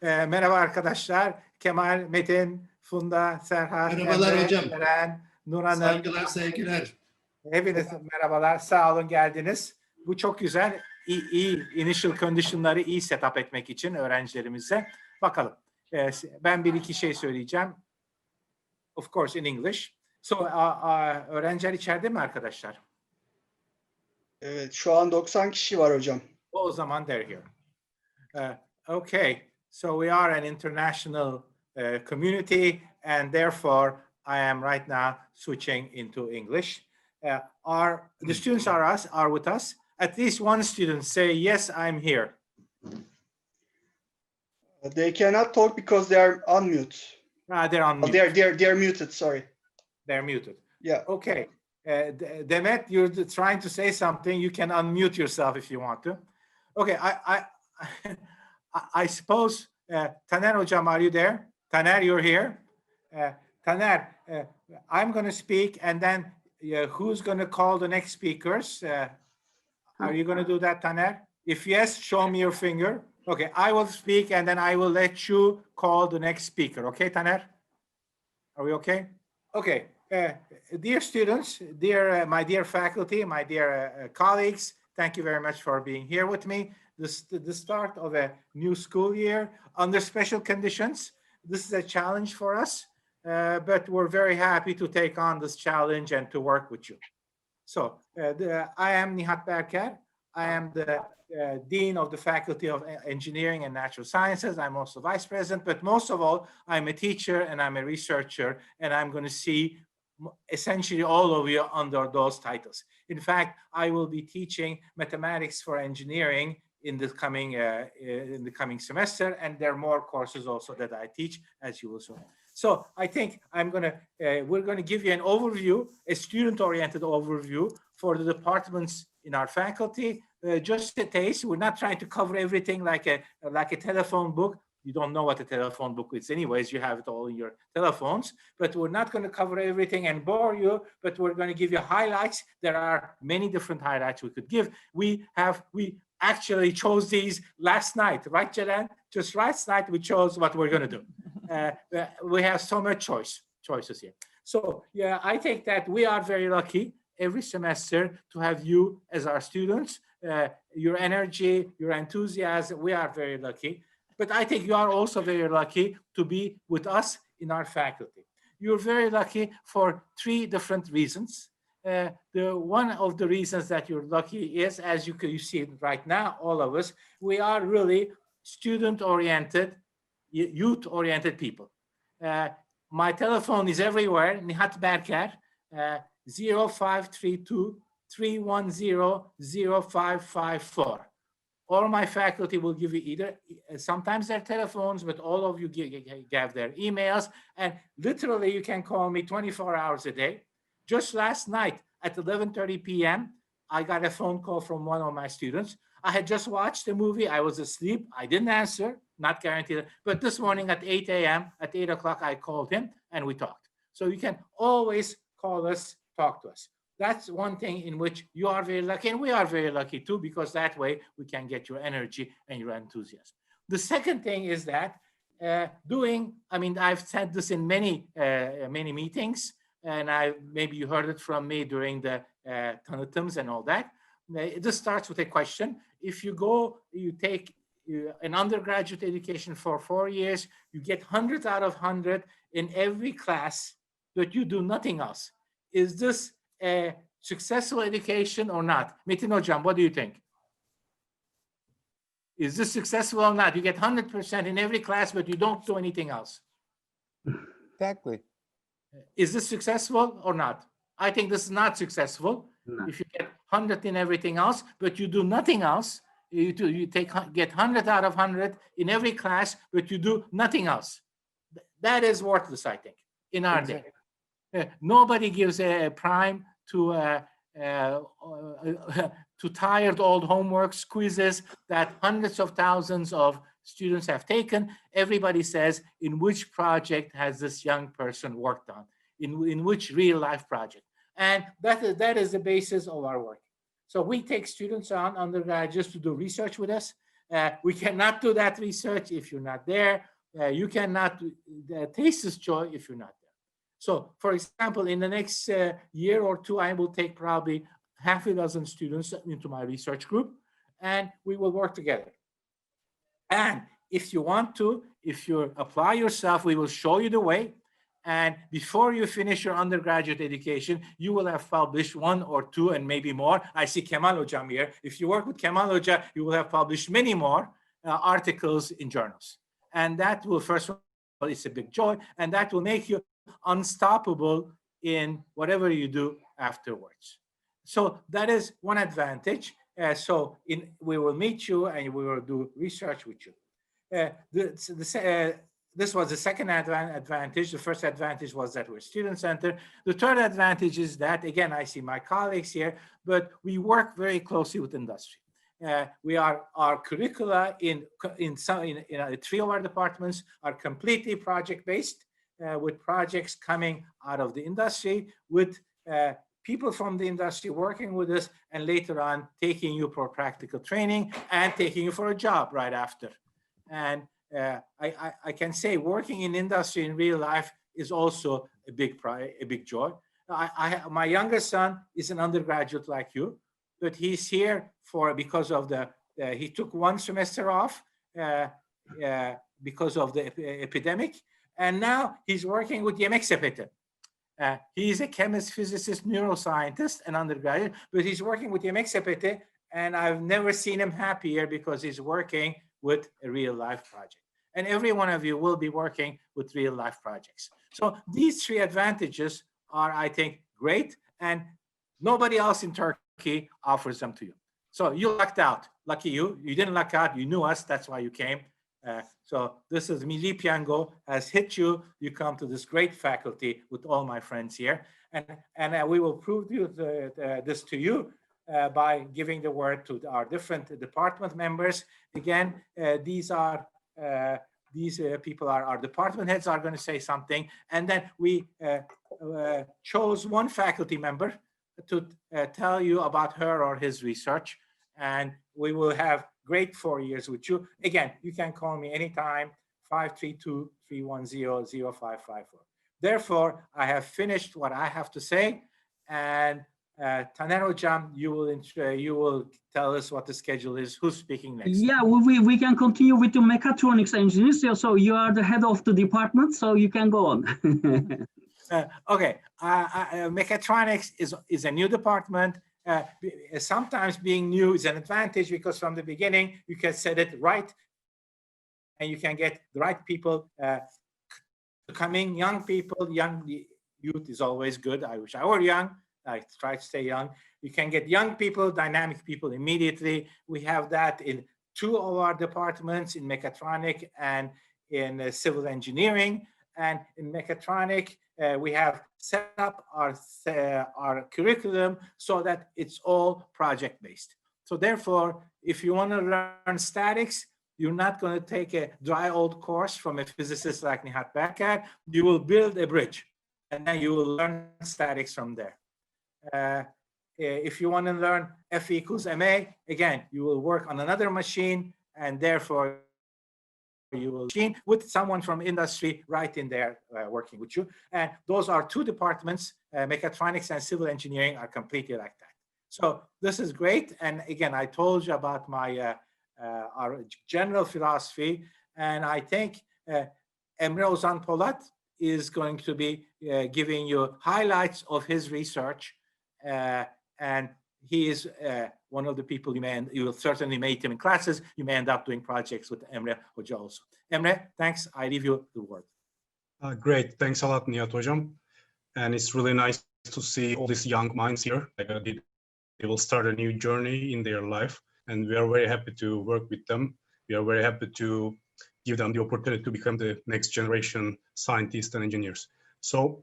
Merhaba arkadaşlar. Kemal, Metin, Funda, Serhat, Merhabalar Emre, hocam. Eren, Nur Hanım. Saygılar, sevgiler. Hepiniz merhabalar. Sağ olun geldiniz. Bu çok güzel. İyi initial condition'ları iyi setup etmek için öğrencilerimize. Bakalım. Ben bir iki şey söyleyeceğim. Of course in English. So, öğrenciler içeride mi arkadaşlar? Evet, şu an 90 kişi var hocam. O zaman they're here. Okay, so we are an international community, and therefore I am right now switching into English. The students are with us. At least one student say, yes, I'm here. They cannot talk because they are unmute. They're on mute. They're muted, sorry. They're muted. Yeah. Okay. Demet, you're trying to say something. You can unmute yourself if you want to. Okay, I suppose, Taner Hocam, are you there? Taner, you're here? Taner, I'm going to speak, and then who's going to call the next speakers? Are you going to do that, Taner? If yes, show me your finger. Okay, I will speak, and then I will let you call the next speaker. Okay, Taner? Are we okay? Okay. Dear students, my dear faculty, my dear colleagues, thank you very much for being here with me. The start of a new school year under special conditions. This is a challenge for us, but we're very happy to take on this challenge and to work with you. So I am Nihat Berker. I am the Dean of the Faculty of Engineering and Natural Sciences. I'm also Vice President, but most of all, I'm a teacher and I'm a researcher, and I'm going to see essentially all of you under those titles. In fact, I will be teaching mathematics for engineering in the coming semester, and there are more courses also that I teach, as you will see. So I think we're going to give you an overview, a student-oriented overview for the departments in our faculty. Just a taste. We're not trying to cover everything like a telephone book. You don't know what a telephone book is anyways. You have it all in your telephones. But we're not going to cover everything and bore you, but we're going to give you highlights. There are many different highlights we could give. We actually chose these last night, right, Jelen? Just last night we chose what we're going to do. We have so much choices here. So yeah, I think that we are very lucky every semester to have you as our students. Your energy, your enthusiasm, we are very lucky. But I think you are also very lucky to be with us in our faculty. You're very lucky for three different reasons. One of the reasons that you're lucky is, as you see right now, all of us, we are really student-oriented, youth-oriented people. My telephone is everywhere, Nihat Berker, 0532-310-0554. All my faculty will give you either, sometimes their telephones, but all of you give their emails. And literally, you can call me 24 hours a day. Just last night at 11:30 p.m., I got a phone call from one of my students. I had just watched the movie. I was asleep. I didn't answer, not guaranteed. But this morning at 8 a.m., at 8 o'clock, I called him and we talked. So you can always call us, talk to us. That's one thing in which you are very lucky, and we are very lucky too, because that way we can get your energy and your enthusiasm. The second thing is that I've said this in many meetings, and maybe you heard it from me during the tanıtıms and all that. This starts with a question. If you take an undergraduate education for 4 years, you get 100 out of 100 in every class, but you do nothing else. Is this a successful education or not? Metin Hocam, what do you think? Is this successful or not? You get 100% in every class, but you don't do anything else. Exactly. Is this successful or not? I think this is not successful. No. If you get 100 in everything else, but you do nothing else, you get 100 out of 100 in every class, but you do nothing else. That is worthless, I think, in our day. Nobody gives a prime to tired old homeworks, quizzes that hundreds of thousands of students have taken. Everybody says, in which project has this young person worked on? In which real life project? And that is the basis of our work. So we take students on, undergraduates, to do research with us. We cannot do that research if you're not there. You cannot taste this joy if you're not there. So, for example, in the next year or two, I will take probably half a dozen students into my research group, and we will work together. And if you want to, if you apply yourself, we will show you the way. And before you finish your undergraduate education, you will have published one or two and maybe more. I see Kemal Hocam here. If you work with Kemal Hoca, you will have published many more articles in journals. And that will, first of all, it's a big joy. And that will make you unstoppable in whatever you do afterwards. So that is one advantage. We will meet you and we will do research with you. This was the second advantage. The first advantage was that we're student-centered. The third advantage is that, again, I see my colleagues here, but we work very closely with industry. Our curricula in three of our departments are completely project-based, with projects coming out of the industry, with people from the industry working with us, and later on taking you for practical training and taking you for a job right after. And I can say working in industry in real life is also a big joy. My younger son is an undergraduate like you, but he's here because of he took one semester off because of the epidemic, and now he's working with Yemek Sepeti. He's a chemist, physicist, neuroscientist, an undergraduate, but he's working with Yemek Sepeti, and I've never seen him happier because he's working with a real life project. And every one of you will be working with real life projects. So these three advantages are, I think, great, and nobody else in Turkey offers them to you. So you lucked out. Lucky you. You didn't luck out. You knew us. That's why you came. So this is Milli Piyango has hit you. You come to this great faculty with all my friends here. And we will prove this to you by giving the word to our different department members. Again, these people are our department heads are going to say something. And then we chose one faculty member to tell you about her or his research. And we will have great 4 years with you. Again, you can call me anytime, 532-310-0554. Therefore, I have finished what I have to say. And Taner Hocam, you will tell us what the schedule is. Who's speaking next? Yeah, we can continue with the mechatronics engineers. So you are the head of the department, so you can go on. Okay, mechatronics is a new department. Sometimes being new is an advantage because from the beginning you can set it right, and you can get the right people coming. Young people, young youth is always good. I wish I were young. I try to stay young. You can get young people, dynamic people immediately. We have that in two of our departments, in mechatronic and in civil engineering. And in mechatronic, we have set up our curriculum so that it's all project-based. So therefore, if you want to learn statics, you're not going to take a dry old course from a physicist like Nihat Berker. You will build a bridge, and then you will learn statics from there. If you want to learn F equals ma, again, you will work on another machine, and therefore you will machine with someone from industry right in there working with you. And those are two departments, mechatronics and civil engineering are completely like that. So this is great. And again, I told you about my our general philosophy, and I think Emre Ozan Polat is going to be giving you highlights of his research, and he is one of the people you will certainly meet him in classes. You may end up doing projects with Emre Hoca also. Emre, thanks. I leave you the word. Great. Thanks a lot, Nihat Hocam. And it's really nice to see all these young minds here. They will start a new journey in their life, and we are very happy to work with them. We are very happy to give them the opportunity to become the next generation scientists and engineers. So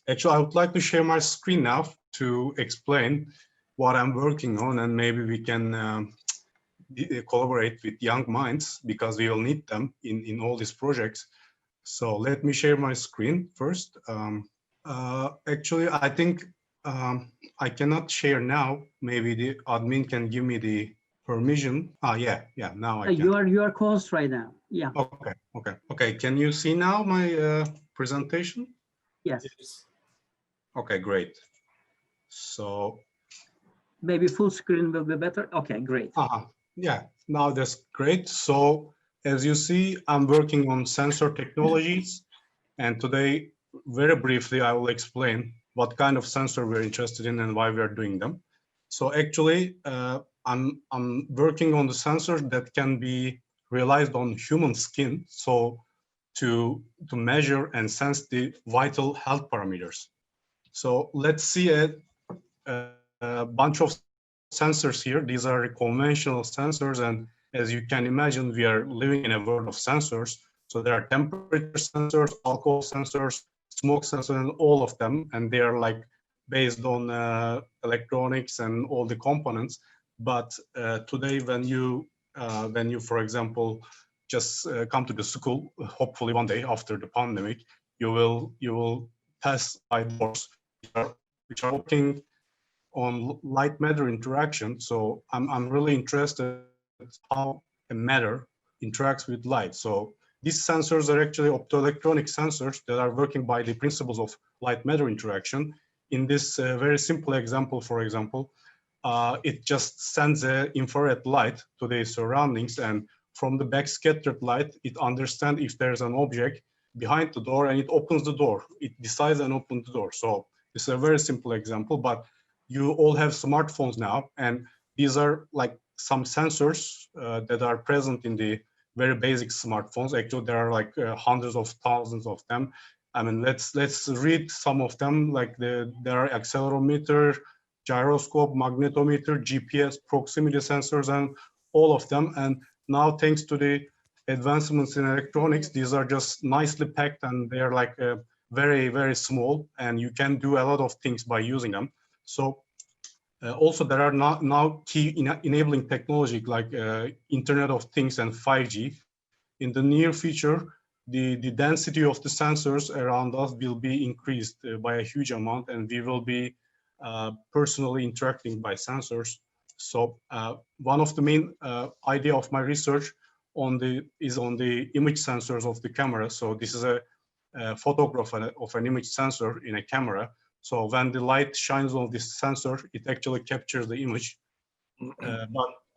actually, I would like to share my screen now to explain what I'm working on, and maybe we can collaborate with young minds because we will need them in all these projects. So let me share my screen first. Actually, I think I cannot share now. Maybe the admin can give me the permission. Yeah. Now I can. You are co-host right now. Yeah. Okay. Can you see now my presentation? Yes. Okay, great. So Maybe full screen will be better. Okay, great. yeah, now that's great. So as you see, I'm working on sensor technologies, and today, very briefly, I will explain what kind of sensor we're interested in and why we are doing them. So actually, I'm working on the sensors that can be realized on human skin, so to measure and sense the vital health parameters. So let's see a bunch of sensors here. These are conventional sensors, and as you can imagine, we are living in a world of sensors. So there are temperature sensors, alcohol sensors, smoke sensors, and all of them, and they are like based on electronics and all the components. But today, when you, for example, just come to the school, hopefully one day after the pandemic, you will pass by doors which are working on light matter interaction. So I'm really interested how a matter interacts with light. So these sensors are actually optoelectronic sensors that are working by the principles of light matter interaction. In this very simple example, for example, it just sends an infrared light to the surroundings, and from the backscattered light, it understands if there's an object behind the door, and it opens the door. It decides and opens the door. So it's a very simple example, but you all have smartphones now, and these are like some sensors that are present in the very basic smartphones. Actually, there are like hundreds of thousands of them. I mean, let's read some of them. Like there are accelerometer, gyroscope, magnetometer, GPS, proximity sensors, and all of them. And now, thanks to the advancements in electronics, these are just nicely packed, and they are like very, very small, and you can do a lot of things by using them. So also there are now key enabling technology like Internet of Things and 5G. In the near future, the density of the sensors around us will be increased by a huge amount, and we will be personally interacting by sensors. So one of the main idea of my research is on the image sensors of the camera. So this is a photograph of an image sensor in a camera. So when the light shines on this sensor, it actually captures the image.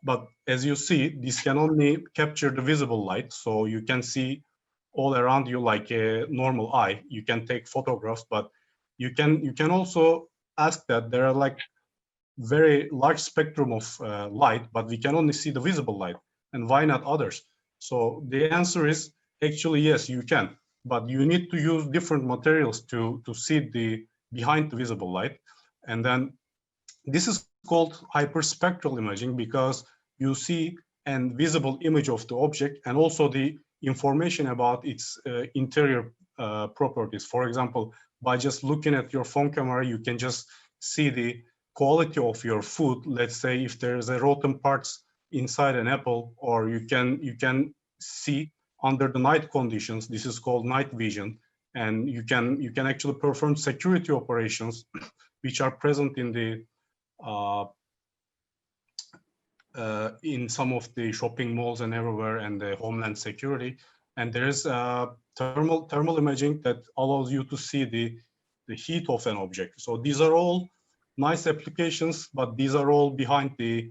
But as you see, this can only capture the visible light. So you can see all around you like a normal eye. You can take photographs, but you can also ask that there are like very large spectrum of light, but we can only see the visible light. And why not others? So the answer is actually yes, you can, but you need to use different materials to see the behind the visible light. And then this is called hyperspectral imaging because you see an visible image of the object and also the information about its interior properties. For example, by just looking at your phone camera, you can just see the quality of your food. Let's say if there's a rotten parts inside an apple, or you can see under the night conditions. This is called night vision, and you can actually perform security operations which are present in the in some of the shopping malls and everywhere, and the homeland security. And there is thermal imaging that allows you to see the heat of an object. So these are all nice applications, but these are all behind the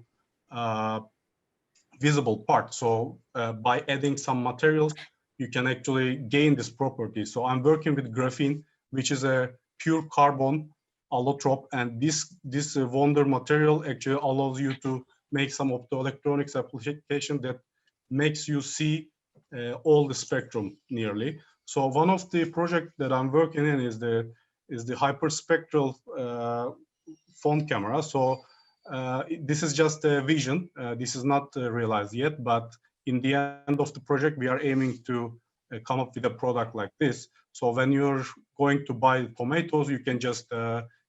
visible part. So by adding some materials, you can actually gain this property. So I'm working with graphene, which is a pure carbon allotrope, and this wonder material actually allows you to make some optoelectronics application that makes you see all the spectrum nearly. So one of the projects that I'm working in is the hyperspectral phone camera. So this is just a vision. This is not realized yet, but in the end of the project, we are aiming to come up with a product like this. So when you're going to buy tomatoes, you can just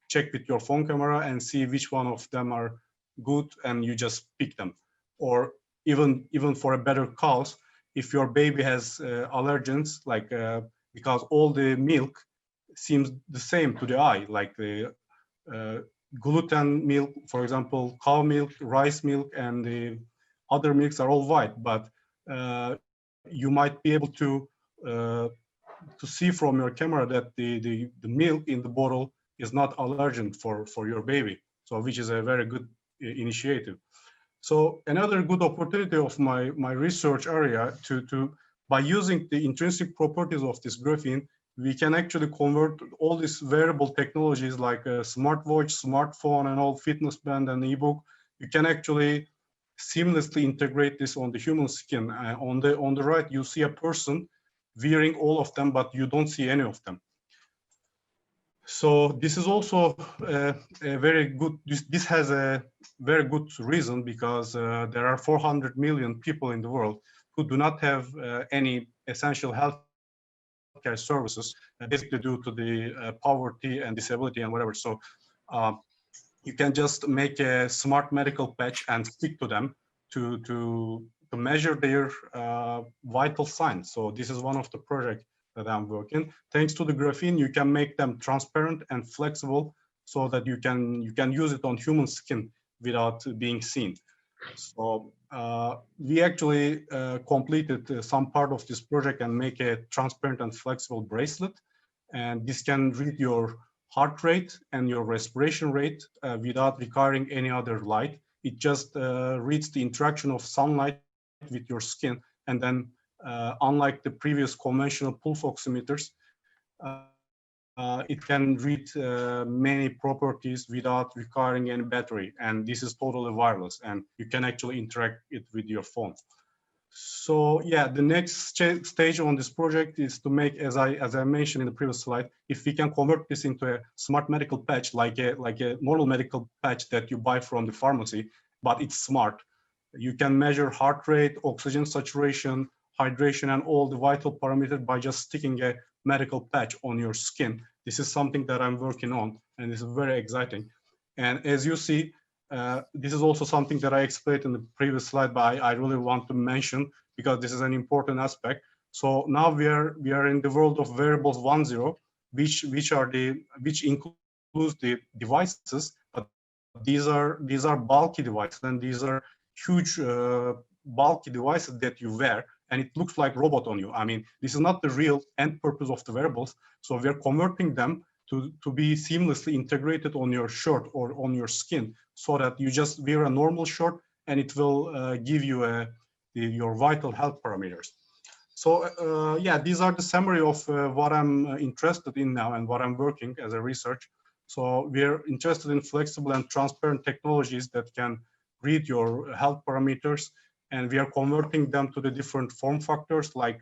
check with your phone camera and see which one of them are good, and you just pick them. Or even for a better cause, if your baby has allergens, like because all the milk seems the same to the eye, like the gluten milk, for example, cow milk, rice milk, and the other milks are all white, but you might be able to see from your camera that the milk in the bottle is not allergen for your baby. So which is a very good initiative. So another good opportunity of my research area by using the intrinsic properties of this graphene, we can actually convert all these wearable technologies like a smartwatch, smartphone, and all fitness band and ebook. You can actually seamlessly integrate this on the human skin. On the right, you see a person wearing all of them, but you don't see any of them. So this is also a very good, this has a very good reason because there are 400 million people in the world who do not have any essential healthcare services, basically due to the poverty and disability and whatever. So you can just make a smart medical patch and stick to them to measure their vital signs. So this is one of the projects that I'm working. Thanks to the graphene, you can make them transparent and flexible so that you can use it on human skin without being seen. So we actually completed some part of this project and make a transparent and flexible bracelet. And this can read your heart rate and your respiration rate without requiring any other light. It just reads the interaction of sunlight with your skin, and then unlike the previous conventional pulse oximeters, it can read many properties without requiring any battery, and this is totally wireless, and you can actually interact it with your phone. So yeah, the next stage on this project is to make, as I mentioned in the previous slide, if we can convert this into a smart medical patch, like a normal medical patch that you buy from the pharmacy, but it's smart. You can measure heart rate, oxygen saturation, hydration, and all the vital parameters by just sticking a medical patch on your skin. This is something that I'm working on, and this is very exciting. And as you see, this is also something that I explained in the previous slide, but I really want to mention because this is an important aspect. So now we are in the world of wearables 1.0, which includes the devices, but these are bulky devices, and these are huge bulky devices that you wear, and it looks like robot on you. I mean, this is not the real end purpose of the wearables. So we are converting them to be seamlessly integrated on your shirt or on your skin, so that you just wear a normal shirt and it will give you your vital health parameters. So yeah, these are the summary of what I'm interested in now and what I'm working as a research. So we're interested in flexible and transparent technologies that can read your health parameters, and we are converting them to the different form factors like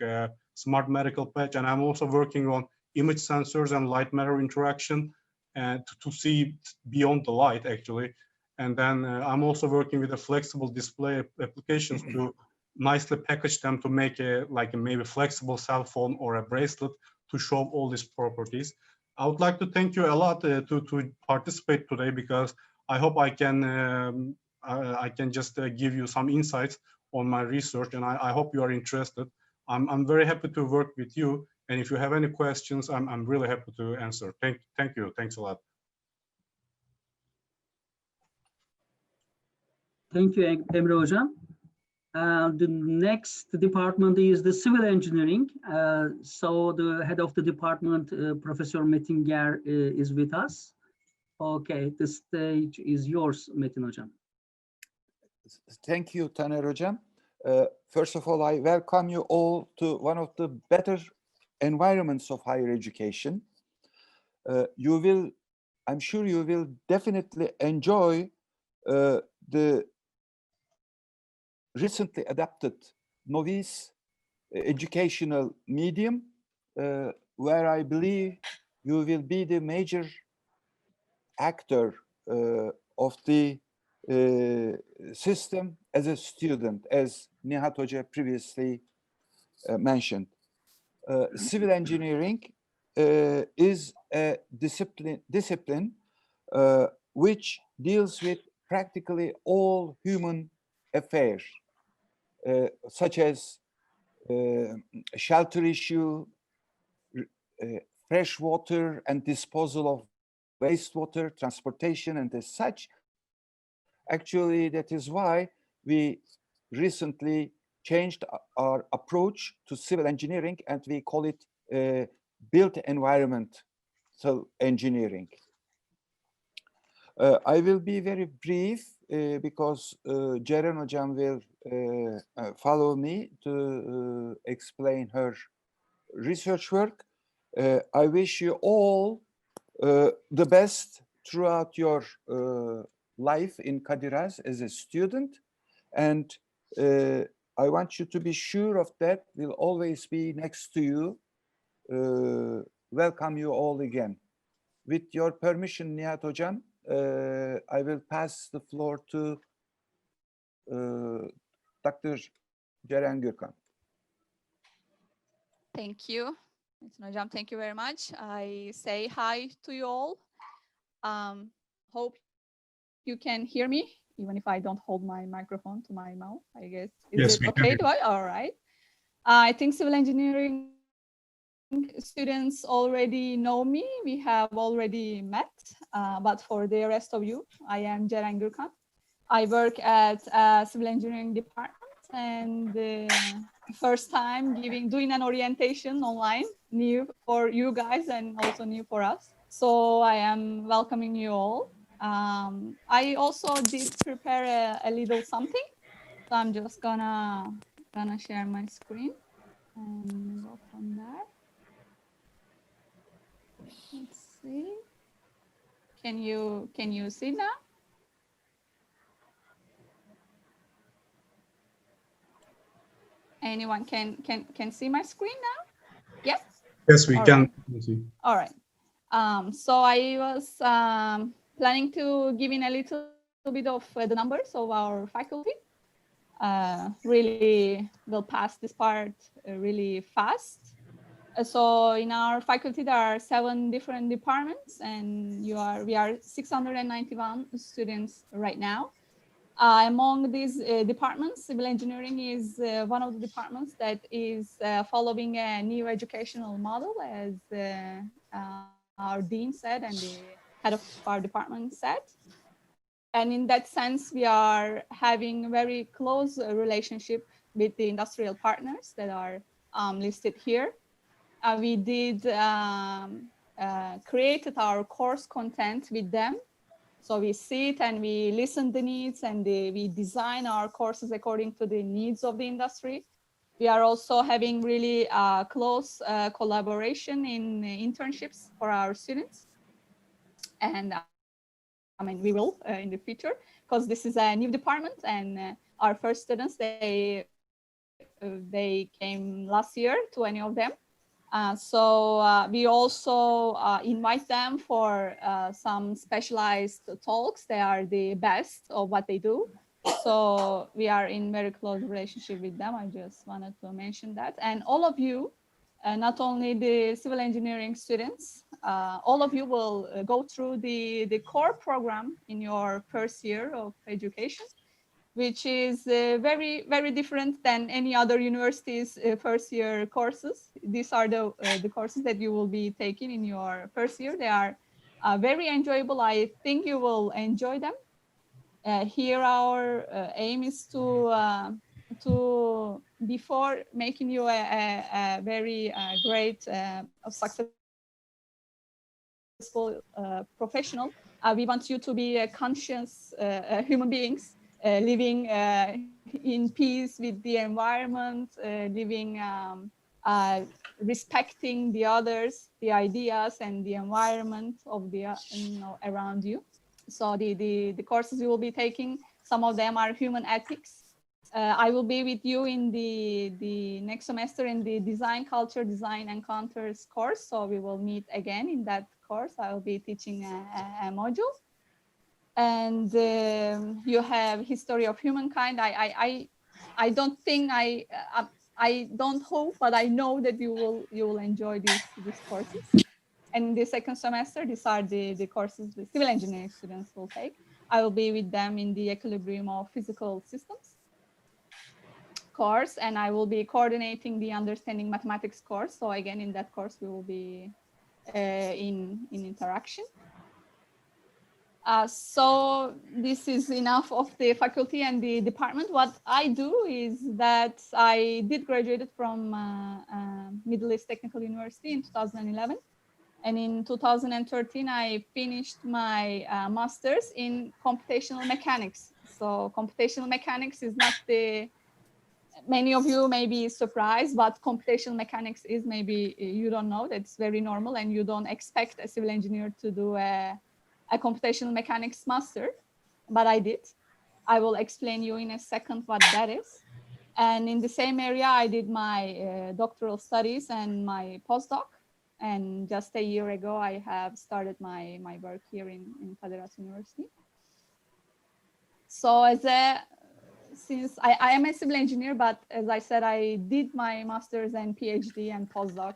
smart medical patch. And I'm also working on image sensors and light matter interaction and to see beyond the light actually. And then I'm also working with the flexible display applications to nicely package them to make a maybe flexible cell phone or a bracelet to show all these properties. I would like to thank you a lot to participate today, because I hope I can just give you some insights on my research, and I hope you are interested. I'm very happy to work with you, and if you have any questions, I'm really happy to answer. Thank you. Thanks a lot. Thank you, Emre Hocam. The next department is the civil engineering. So the head of the department, Professor Metin Ger, is with us. Okay, the stage is yours, Metin Hocam. Thank you, Taner Hocam. First of all, I welcome you all to one of the better environments of higher education. I'm sure you will definitely enjoy the recently adapted novice educational medium, where I believe you will be the major actor of the system as a student, as Nihat Hoca previously mentioned. Civil engineering is a discipline which deals with practically all human affairs, such as shelter issue, fresh water and disposal of wastewater, transportation, and as such. Actually, that is why we recently changed our approach to civil engineering, and we call it built environment engineering. I will be very brief because Ceren Hocam will follow me to explain her research work. I wish you all the best throughout your life in KHAS as a student, and I want you to be sure of that. We'll always be next to you. Welcome you all again. With your permission, Nihat Hocam, I will pass the floor to Dr. Ceren Gürkan. Thank you. Hocam, thank you very much. I say hi to you all. Hope you can hear me, even if I don't hold my microphone to my mouth, I guess. Yes, Is we it can okay? hear you. All right. I think civil engineering students already know me. We have already met, but for the rest of you, I am Ceren Gürkan. I work at civil engineering department, and first time doing an orientation online, new for you guys and also new for us. So I am welcoming you all. I also did prepare a little something. So I'm just gonna share my screen and go from there. Let's see. Can you see now? Anyone can see my screen now? Yes. Yes, we All can right. see. All right. So I was planning to give in a little bit of the numbers of our faculty. Really will pass this part really fast. So in our faculty, there are 7 different departments, and we are 691 students right now. Among these departments, civil engineering is one of the departments that is following a new educational model, as our dean said and the head of our department said. And in that sense, we are having a very close relationship with the industrial partners that are listed here. We did created our course content with them. So we sit and we listen the needs, and we design our courses according to the needs of the industry. We are also having really close collaboration in internships for our students. And I mean, we will in the future, because this is a new department, and our first students, they came last year, 20 of them. So we also invite them for some specialized talks. They are the best of what they do. So we are in very close relationship with them. I just wanted to mention that. And all of you, not only the civil engineering students, all of you will go through the core program in your first year of education, which is very, very different than any other university's first year courses. These are the courses that you will be taking in your first year. They are very enjoyable. I think you will enjoy them. Here our aim is to before making you a very great, successful professional, we want you to be conscious human beings, living in peace with the environment, living respecting the others, the ideas and the environment of the around you. So the courses you will be taking, some of them are human ethics. I will be with you in the next semester in the design culture, design encounters course. So we will meet again in that course. I will be teaching a module. And you have history of humankind. I don't think I don't hope, but I know that you will enjoy these courses. And the second semester, these are the courses the civil engineering students will take. I will be with them in the equilibrium of physical systems course, and I will be coordinating the understanding mathematics course. So again, in that course, we will be in interaction. So this is enough of the faculty and the department. What I do is that I did graduated from Middle East Technical University in 2011. And in 2013, I finished my master's in computational mechanics. So computational mechanics is not many of you may be surprised, but computational mechanics is maybe you don't know, that's very normal and you don't expect a civil engineer to do a computational mechanics master, but I did. I will explain you in a second what that is. And in the same area, I did my doctoral studies and my postdoc. And just a year ago, I have started my work here in KHAS University. So since I am a civil engineer, but as I said, I did my master's and PhD and postdoc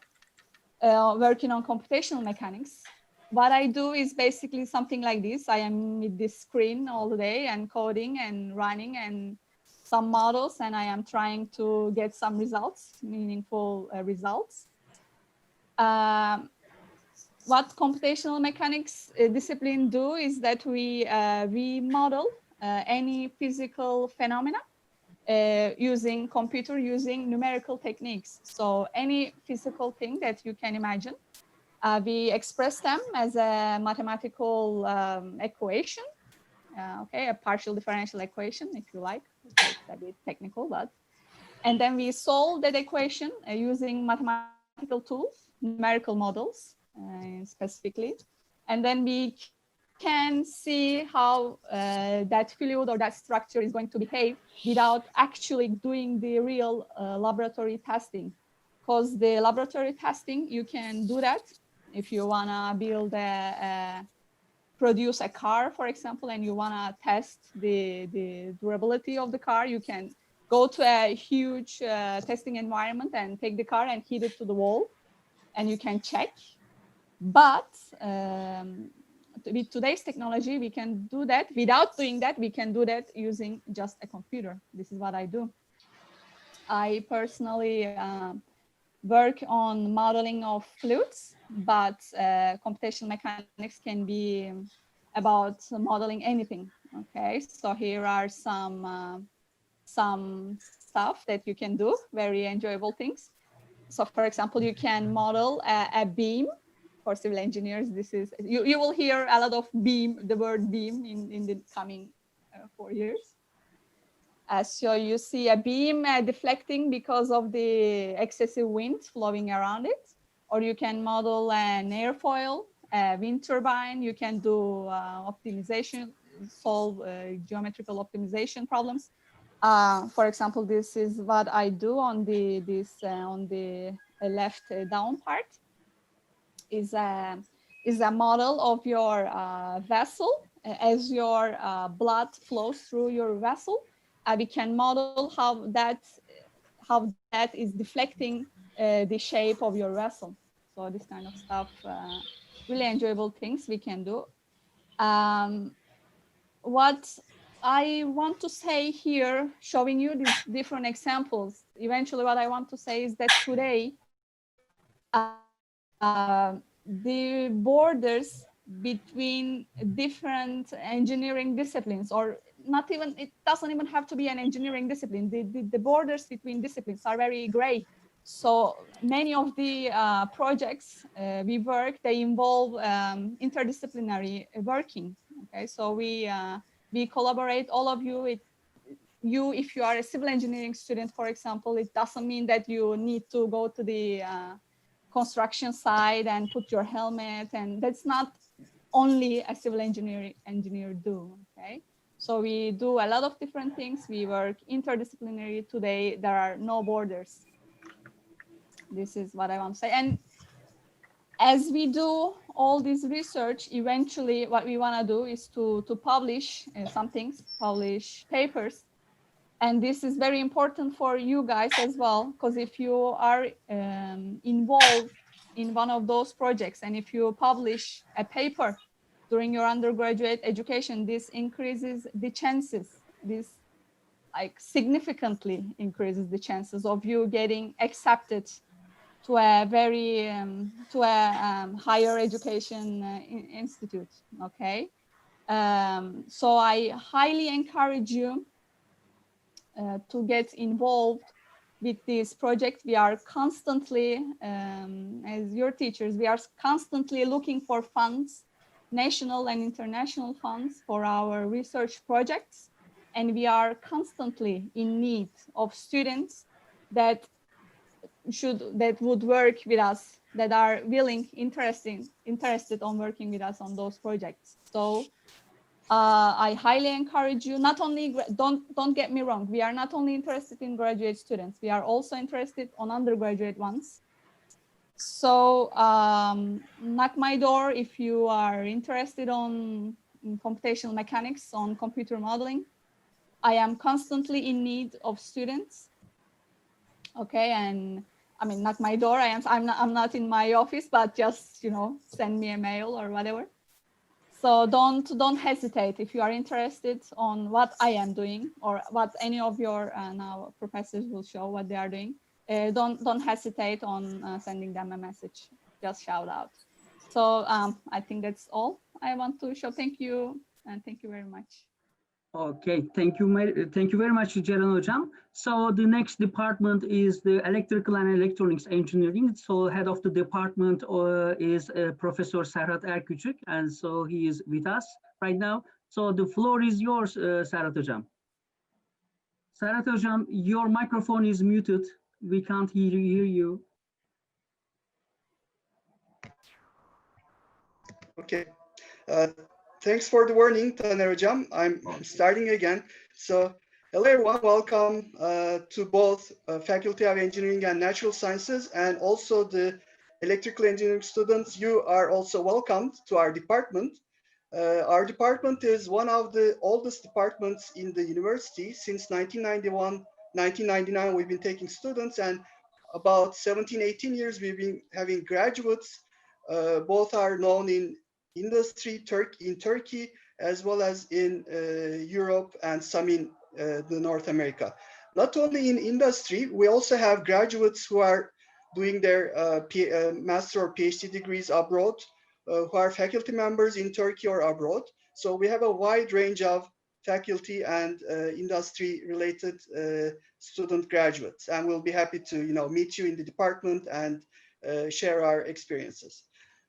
working on computational mechanics. What I do is basically something like this. I am with this screen all the day and coding and running and some models, and I am trying to get some results, meaningful results. What computational mechanics discipline do is that we model any physical phenomena using numerical techniques. So any physical thing that you can imagine, we express them as a mathematical equation, okay, a partial differential equation, if you like. It's a bit technical, but, and then we solve that equation using mathematical tools, numerical models specifically, and then we can see how that fluid or that structure is going to behave without actually doing the real laboratory testing. Because the laboratory testing, you can do that if you want to build produce a car, for example, and you want to test the durability of the car, you can go to a huge testing environment and take the car and hit it to the wall, and you can check. But with today's technology, we can do that. Without doing that, we can do that using just a computer. This is what I do. I personally work on modeling of fluids, but computational mechanics can be about modeling anything. Okay, so here are some stuff that you can do, very enjoyable things. So for example, you can model a beam. For civil engineers, this is, you will hear a lot of beam, the word beam in the coming 4 years. So you see a beam deflecting because of the excessive wind flowing around it, or you can model an airfoil, a wind turbine. You can do optimization, solve geometrical optimization problems. For example, this is what I do on the left down part. Is a model of your vessel. As your blood flows through your vessel, we can model how that is deflecting the shape of your vessel. So this kind of stuff, really enjoyable things we can do. What I want to say here, showing you these different examples, eventually what I want to say is that today, the borders between different engineering disciplines, or not even, it doesn't even have to be an engineering discipline. The borders between disciplines are very gray. So many of the projects we work, they involve interdisciplinary working. Okay, so we collaborate, all of you. If you are a civil engineering student, for example, it doesn't mean that you need to go to the construction site and put your helmet, and that's not only a civil engineer do. Okay, so we do a lot of different things. We work interdisciplinary. Today there are no borders. This is what I want to say. And as we do all this research, eventually what we want to do is to publish some things, publish papers. And this is very important for you guys as well, because if you are involved in one of those projects, and if you publish a paper during your undergraduate education, this increases the chances, this like significantly increases the chances of you getting accepted to a higher education institute. Okay, So I highly encourage you to get involved with this project. We are constantly, as your teachers, we are constantly looking for funds, national and international funds for our research projects. And we are constantly in need of students that would work with us, that are willing, interested on working with us on those projects. So I highly encourage you. Not only, don't get me wrong, we are not only interested in graduate students, we are also interested on undergraduate ones. So knock my door if you are interested in computational mechanics, on computer modeling. I am constantly in need of students. Okay, and I mean, knock my door. I'm not in my office, but just, you know, send me a mail or whatever. So don't hesitate if you are interested on what I am doing, or what any of your now professors will show what they are doing. Don't hesitate on sending them a message. Just shout out. So I think that's all I want to show. Thank you, and thank you very much. Okay, thank you very much, Ceren Hocam. So the next department is the Electrical and Electronics Engineering. So head of the department is Professor Serhat Erküçük, and so he is with us right now. So the floor is yours, Serhat Hocam. Serhat Hocam, your microphone is muted. We can't hear you. Okay. Thanks for the warning, Taner Hocam. I'm starting again. So, hello everyone, welcome to both Faculty of Engineering and Natural Sciences, and also the electrical engineering students. You are also welcomed to our department. Our department is one of the oldest departments in the university. Since 1999, we've been taking students, and about 17, 18 years, we've been having graduates. Both are known in industry in Turkey, as well as in Europe and some in the North America. Not only in industry, we also have graduates who are doing their master or PhD degrees abroad, who are faculty members in Turkey or abroad. So we have a wide range of faculty and industry-related student graduates, and we'll be happy to meet you in the department and share our experiences.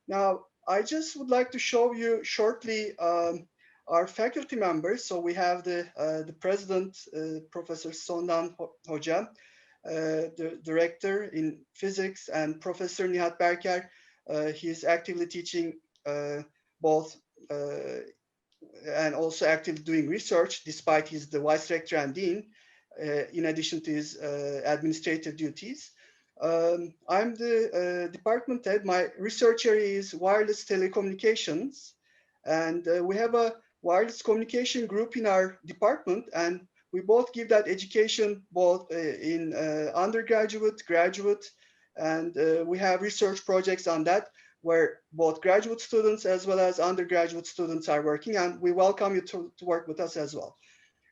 Now, I just would like to show you shortly our faculty members. So we have the president, Professor Sondan Hoca, the director in physics, and Professor Nihat Berker. He's actively teaching both and also actively doing research, despite he's the vice rector and dean, in addition to his administrative duties. I'm the department head. My research area is wireless telecommunications, and we have a wireless communication group in our department, and we both give that education both in undergraduate, graduate, and we have research projects on that where both graduate students as well as undergraduate students are working, and we welcome you to work with us as well.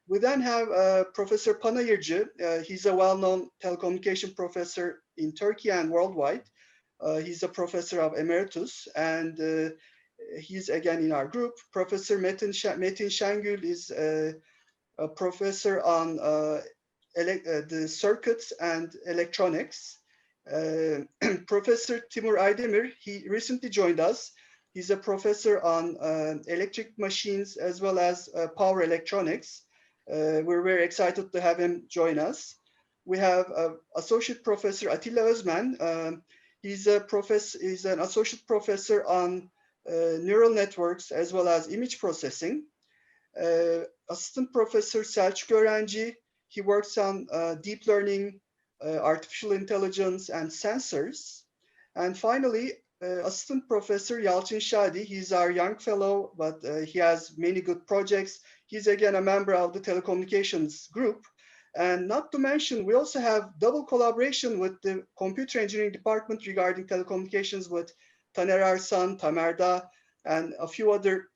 We then have Professor Panayırcı. He's a well-known telecommunication professor in Turkey and worldwide. He's a professor of emeritus, and he's again in our group. Professor Metin Şengül is a professor on the circuits and electronics. Professor Timur Aydemir, he recently joined us. He's a professor on electric machines as well as power electronics. We're very excited to have him join us. We have Associate Professor Atilla Özmen. He's an associate professor on neural networks as well as image processing. Assistant Professor Selçuk Öğrenci. He works on deep learning, artificial intelligence, and sensors. And finally, Assistant Professor Yalçın Şadi. He's our young fellow, but he has many good projects. He's again a member of the telecommunications group. And not to mention, we also have double collaboration with the computer engineering department regarding telecommunications with Taner Arslan, Tamerda, and a few other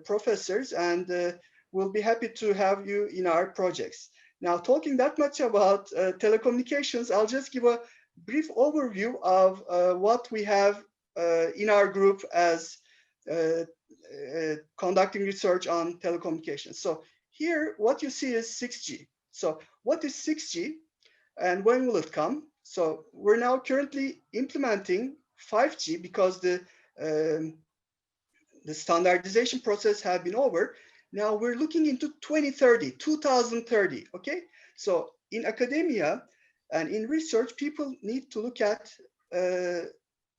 professors. And we'll be happy to have you in our projects. Now, talking that much about telecommunications, I'll just give a brief overview of what we have in our group as conducting research on telecommunications. So here, what you see is 6G. So what is 6G and when will it come? So we're now currently implementing 5G because the standardization process has been over. Now we're looking into 2030, okay? So in academia and in research, people need to look at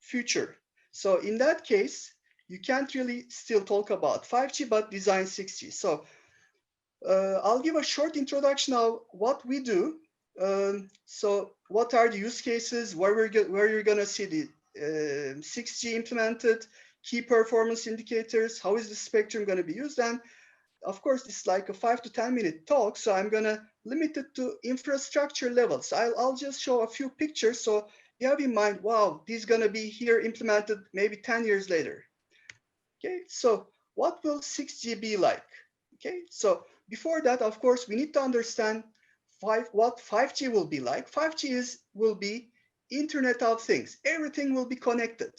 future. So in that case, you can't really still talk about 5G, but design 6G. So I'll give a short introduction of what we do. So what are the use cases, where you're gonna see the 6G implemented, key performance indicators, how is the spectrum gonna be used? And of course, this is like a 5 to 10 minute talk, so I'm gonna limit it to infrastructure levels. I'll just show a few pictures so you have in mind, wow, this is gonna be here implemented maybe 10 years later. Okay, so what will 6G be like? Okay, so before that, of course, we need to understand what 5G will be like. 5G will be Internet of Things. Everything will be connected.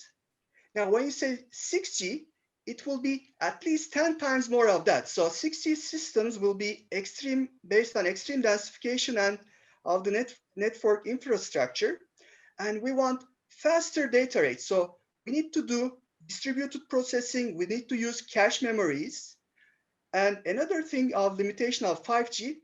Now, when you say 6G, it will be at least 10 times more of that. So 6G systems will be based on extreme densification and of the network infrastructure. And we want faster data rates. So we need to do distributed processing. We need to use cache memories. And another thing of limitation of 5G,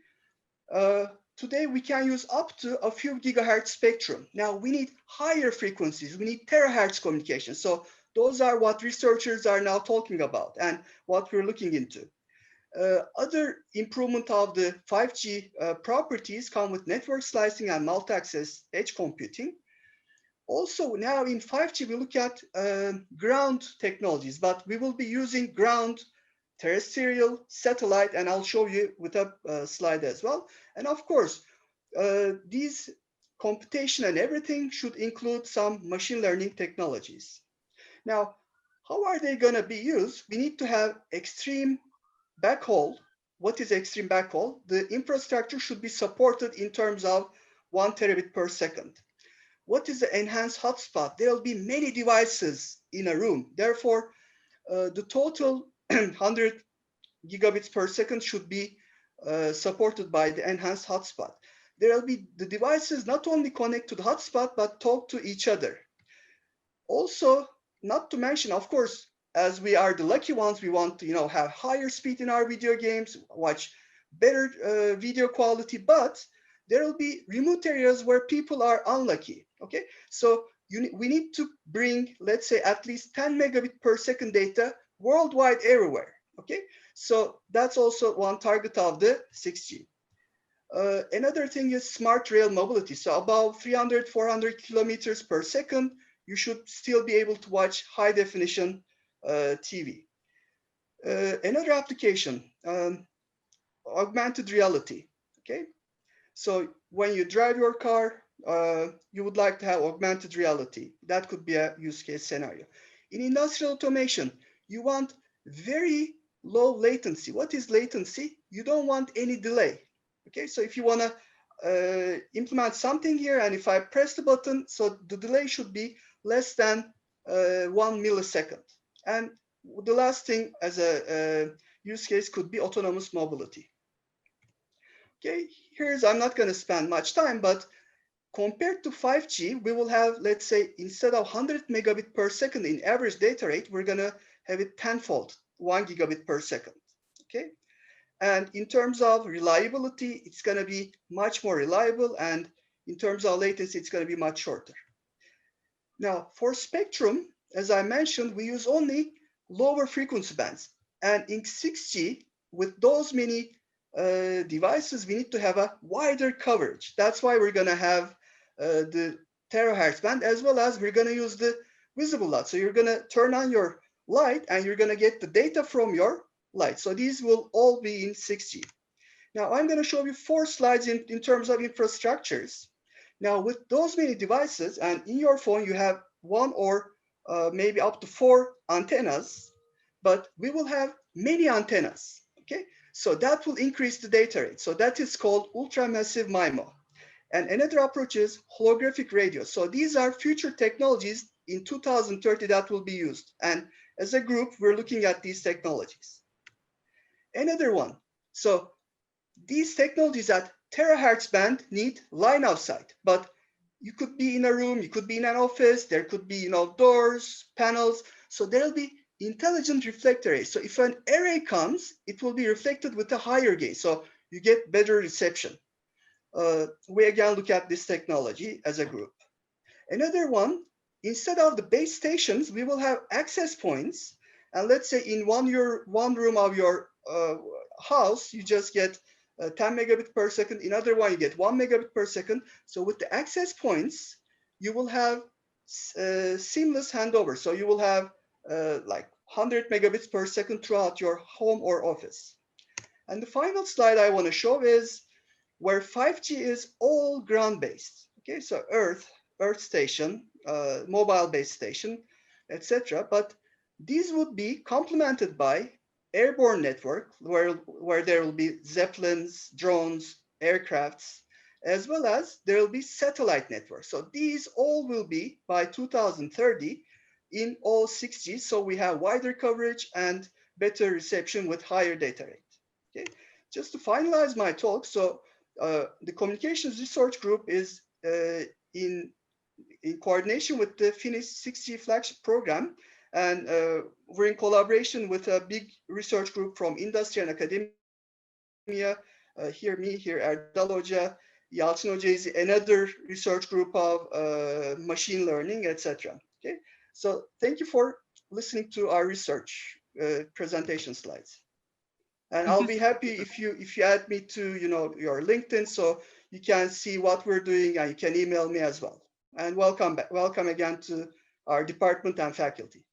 today we can use up to a few gigahertz spectrum. Now we need higher frequencies. We need terahertz communication. So those are what researchers are now talking about and what we're looking into. Other improvement of the 5G properties come with network slicing and multi-access edge computing. Also now in 5G, we look at ground technologies, but we will be using ground, terrestrial, satellite, and I'll show you with a slide as well. And of course, these computation and everything should include some machine learning technologies. Now, how are they going to be used? We need to have extreme backhaul. What is extreme backhaul? The infrastructure should be supported in terms of 1 terabit per second. What is the enhanced hotspot? There will be many devices in a room. Therefore, the total 100 gigabits per second should be supported by the enhanced hotspot. There will be the devices not only connect to the hotspot, but talk to each other. Also, not to mention, of course, as we are the lucky ones, we want to have higher speed in our video games, watch better video quality, but there will be remote areas where people are unlucky, okay? So we need to bring, let's say, at least 10 megabit per second data worldwide everywhere, okay? So that's also one target of the 6G. Another thing is smart rail mobility. So about 300, 400 kilometers per second, you should still be able to watch high definition TV. Another application, augmented reality, okay? So when you drive your car, you would like to have augmented reality. That could be a use case scenario. In industrial automation, you want very low latency. What is latency? You don't want any delay. Okay, so if you want to implement something here, and if I press the button, so the delay should be less than 1 millisecond. And the last thing as a use case could be autonomous mobility. Okay, I'm not going to spend much time, but compared to 5G, we will have, let's say, instead of 100 megabit per second in average data rate, we're going to have it tenfold, 1 gigabit per second. Okay, and in terms of reliability, it's going to be much more reliable, and in terms of latency, it's going to be much shorter. Now, for spectrum, as I mentioned, we use only lower frequency bands, and in 6G, with those many devices, we need to have a wider coverage. That's why we're going to have the terahertz band, as well as we're going to use the visible light. So you're going to turn on your light and you're going to get the data from your light. So these will all be in 6G. Now I'm going to show you 4 slides in terms of infrastructures. Now with those many devices, and in your phone you have 1 or maybe up to 4 antennas, but we will have many antennas, okay? So that will increase the data rate. So that is called ultramassive MIMO. And another approach is holographic radio. So these are future technologies in 2030 that will be used. And as a group, we're looking at these technologies. Another one. So these technologies at terahertz band need line of sight, but you could be in a room, you could be in an office, there could be, you know, doors, panels. So there'll be intelligent reflector arrays. So if an array comes, it will be reflected with a higher gain. So you get better reception. We again look at this technology as a group. Another one, instead of the base stations, we will have access points. And let's say in one room of your house, you just get 10 megabit per second. In other one, you get 1 megabit per second. So with the access points, you will have seamless handover. So you will have like 100 megabits per second throughout your home or office. And the final slide I want to show is where 5G is all ground-based. Okay, so Earth station, mobile base station, etc. But these would be complemented by airborne network where there will be zeppelins, drones, aircrafts, as well as there will be satellite networks. So these all will be by 2030 in all 6G. So we have wider coverage and better reception with higher data rate. Okay, just to finalize my talk, so the communications research group is in coordination with the Finnish 6G flagship program, and we're in collaboration with a big research group from industry and academia. Here Erdal Hoca, Yalçın Hoca is another research group of machine learning, etc. Okay, so thank you for listening to our research presentation slides. And I'll be happy if you add me to your LinkedIn so you can see what we're doing, and you can email me as well. And welcome back. Welcome again to our department and faculty.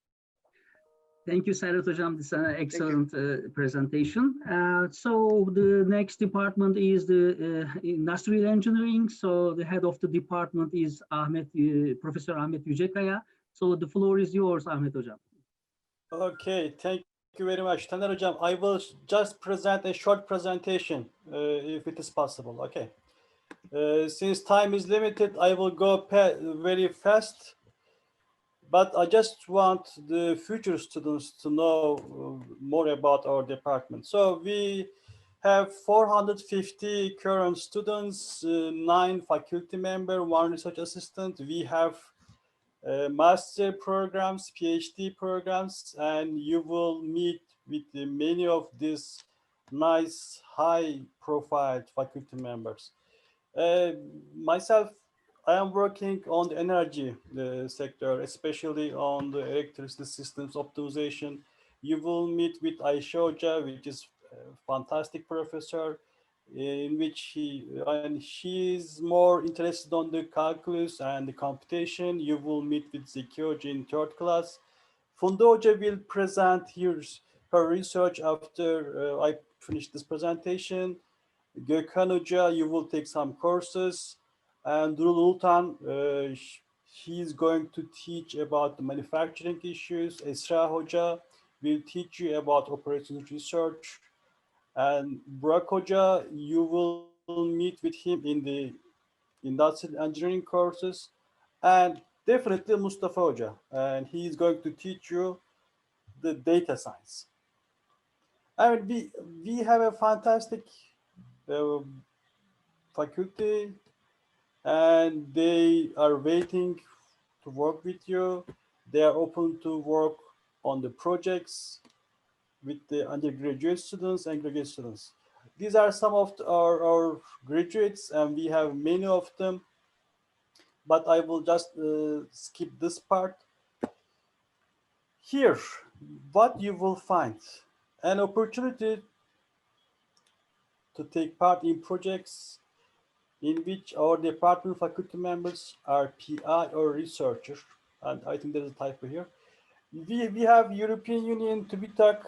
Thank you, Serhat Hocam. This is an excellent presentation. So the next department is the industrial engineering. So the head of the department is Professor Ahmet Yücekaya. So the floor is yours, Ahmet Hocam. Okay, thank you very much, Taner Hocam. I will just present a short presentation, if it is possible. Okay. Since time is limited, I will go very fast. But I just want the future students to know more about our department. So we have 450 current students, 9 faculty members, 1 research assistant. We have master programs, PhD programs, and you will meet with many of these nice, high-profile faculty members. Myself, I am working on the energy sector, especially on the electricity systems optimization. You will meet with Ayşe Hoca, which is a fantastic professor, in which she is more interested on the calculus and the computation. You will meet with Zeki Hoca in 3rd class. Funda Hoca will present her research after I finish this presentation. Gökhan Hoca, you will take some courses. And Durul Ultan, he is going to teach about the manufacturing issues. Esra Hoca will teach you about operations research. And Burak Hoca, you will meet with him in the industrial engineering courses. And definitely Mustafa Hoca, and he is going to teach you the data science. I mean, we have a fantastic faculty, and they are waiting to work with you. They are open to work on the projects with the undergraduate students and graduate students. These are some of our graduates, and we have many of them, but I will just skip this part. Here, what you will find, an opportunity to take part in projects in which our department faculty members are PI or researcher, and I think there's a typo here. We have European Union TÜBİTAK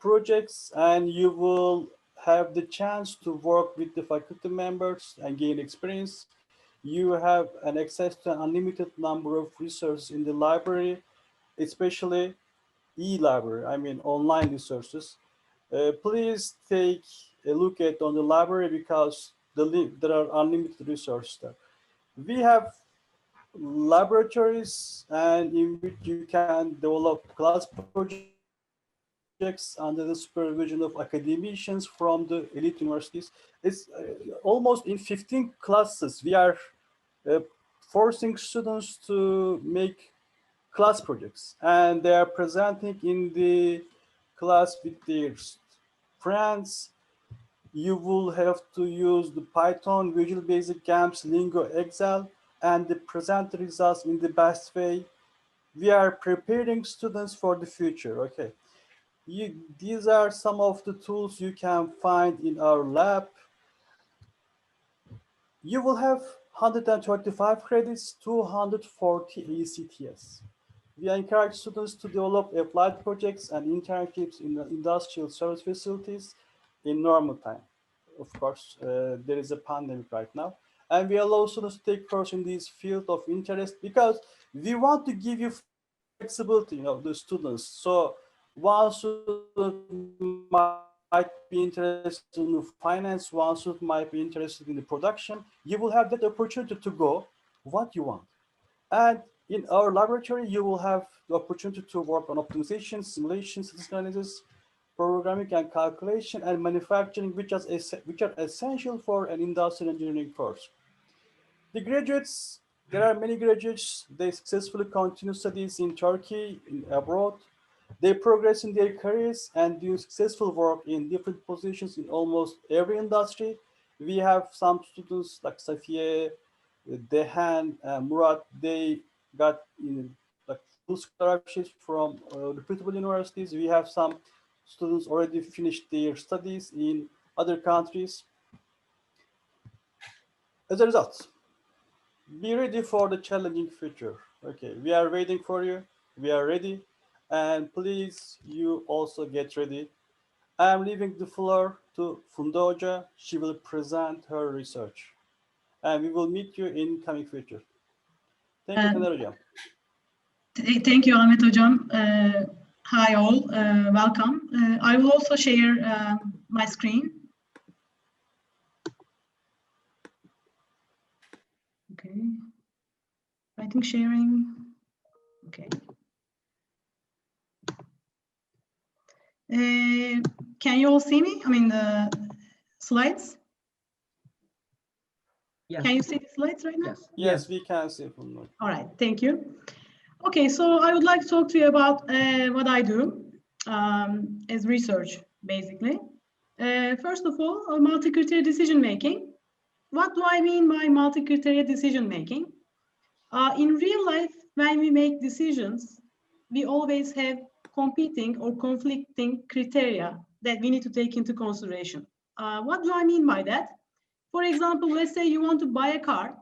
projects, and you will have the chance to work with the faculty members and gain experience. You have an access to an unlimited number of resources in the library, especially e-library, I mean online resources. Please take a look at on the library because there are unlimited resources there. We have laboratories and in which you can develop class projects under the supervision of academicians from the elite universities. It's almost in 15 classes. We are forcing students to make class projects, and they are presenting in the class with their friends. You will have to use the Python, Visual Basic, GAMS, Lingo, Excel, and present the results in the best way. We are preparing students for the future. Okay, these are some of the tools you can find in our lab. You will have 135 credits, 240 ACTS. We encourage students to develop applied projects and internships in the industrial service facilities in normal time. Of course, there is a pandemic right now. And we allow students to take course in this field of interest because we want to give you flexibility, the students. So one student might be interested in finance, one student might be interested in the production. You will have that opportunity to go what you want. And in our laboratory, you will have the opportunity to work on optimization, simulation, statistical analysis, programming and calculation, and manufacturing, which are essential for an industrial engineering course. The graduates, there are many graduates, they successfully continue studies in Turkey, abroad. They progress in their careers and do successful work in different positions in almost every industry. We have some students like Safiye, Dehan, Murat, they got like full scholarships from reputable universities. We have some students already finished their studies in other countries. As a result, be ready for the challenging future. Okay, we are waiting for you. We are ready. And please, you also get ready. I'm leaving the floor to Funda Hoca. She will present her research. And we will meet you in coming future. Thank you, Taner Hocam. Thank you, Ahmet Hocam. Hi all, welcome. I will also share my screen. Okay, I think sharing, okay. Can you all see me? I mean, the slides? Yes. Can you see the slides right now? Yes. Yes, we can see from now. All right, thank you. Okay, so I would like to talk to you about what I do as research, basically. First of all, multi-criteria decision-making. What do I mean by multi-criteria decision-making? In real life, when we make decisions, we always have competing or conflicting criteria that we need to take into consideration. What do I mean by that? For example, let's say you want to buy a car.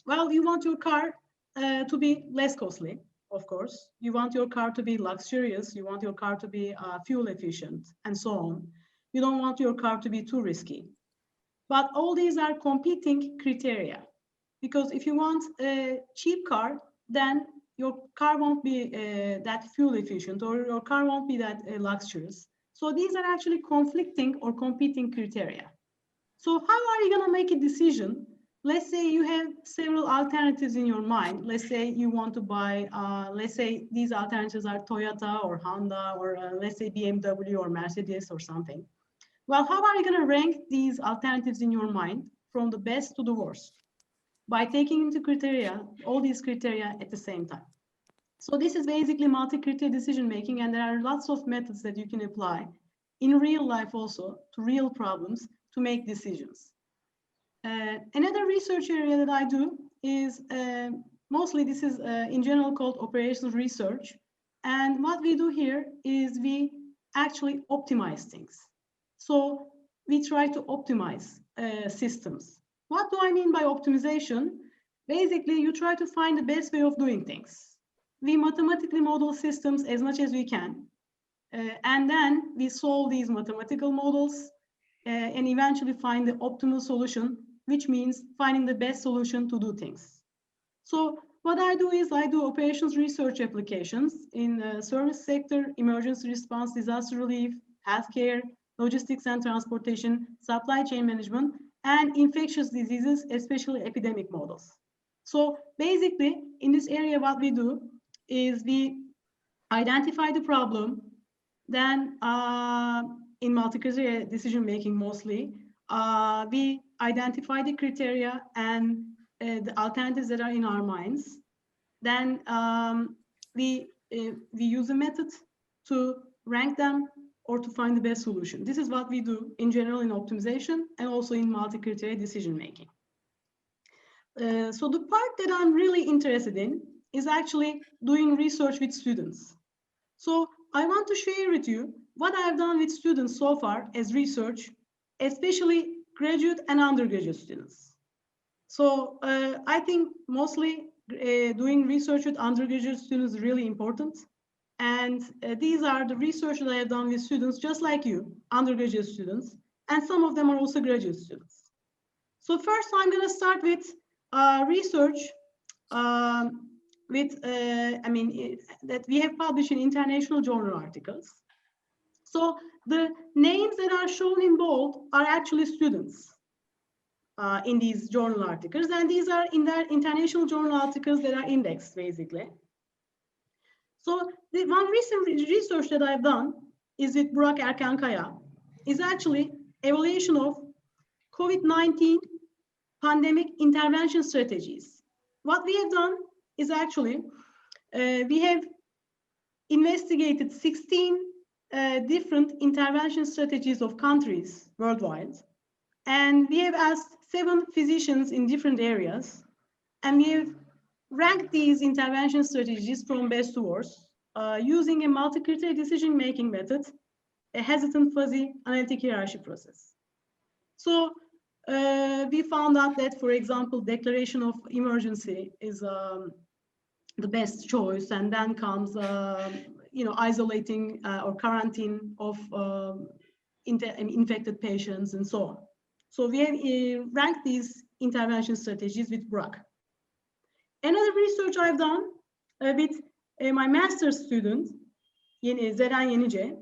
Well, you want your car to be less costly, of course. You want your car to be luxurious. You want your car to be fuel efficient and so on. You don't want your car to be too risky. But all these are competing criteria. Because if you want a cheap car, then your car won't be that fuel efficient, or your car won't be that luxurious. So these are actually conflicting or competing criteria. So how are you going to make a decision? Let's say you have several alternatives in your mind. Let's say you want to buy, let's say these alternatives are Toyota or Honda, or let's say BMW or Mercedes or something. Well, how are you going to rank these alternatives in your mind from the best to the worst? By taking into criteria, all these criteria at the same time. So this is basically multi-criteria decision-making, and there are lots of methods that you can apply in real life also to real problems to make decisions. Another research area that I do is, mostly this is in general called operations research. And what we do here is we actually optimize things. So we try to optimize systems. What do I mean by optimization? Basically, you try to find the best way of doing things. We mathematically model systems as much as we can. And then we solve these mathematical models and eventually find the optimal solution, which means finding the best solution to do things. So what I do is I do operations research applications in the service sector, emergency response, disaster relief, healthcare, logistics and transportation, supply chain management, and infectious diseases, especially epidemic models. So basically, in this area, what we do is we identify the problem, then in multi-criteria decision-making mostly, we identify the criteria and the alternatives that are in our minds. Then we use a method to rank them or to find the best solution. This is what we do in general in optimization and also in multi-criteria decision-making. So the part that I'm really interested in is actually doing research with students. So I want to share with you what I've done with students so far as research, especially graduate and undergraduate students. So I think mostly doing research with undergraduate students is really important. And these are the research that I have done with students just like you, undergraduate students, and some of them are also graduate students. So first I'm going to start with research that we have published in international journal articles. So the names that are shown in bold are actually students in these journal articles, and these are in their international journal articles that are indexed basically. So the one recent research that I've done is with Burak Erkankaya, is actually evaluation of COVID-19 pandemic intervention strategies. What we have done is actually, we have investigated 16 different intervention strategies of countries worldwide. And we have asked 7 physicians in different areas. And we have ranked these intervention strategies from best to worst using a multi-criteria decision-making method, a hesitant fuzzy analytic hierarchy process. So we found out that, for example, declaration of emergency is the best choice, and then comes, isolating or quarantine of infected patients and so on. So we have ranked these intervention strategies with Burak. Another research I've done with my master's student, Zeren Yenice,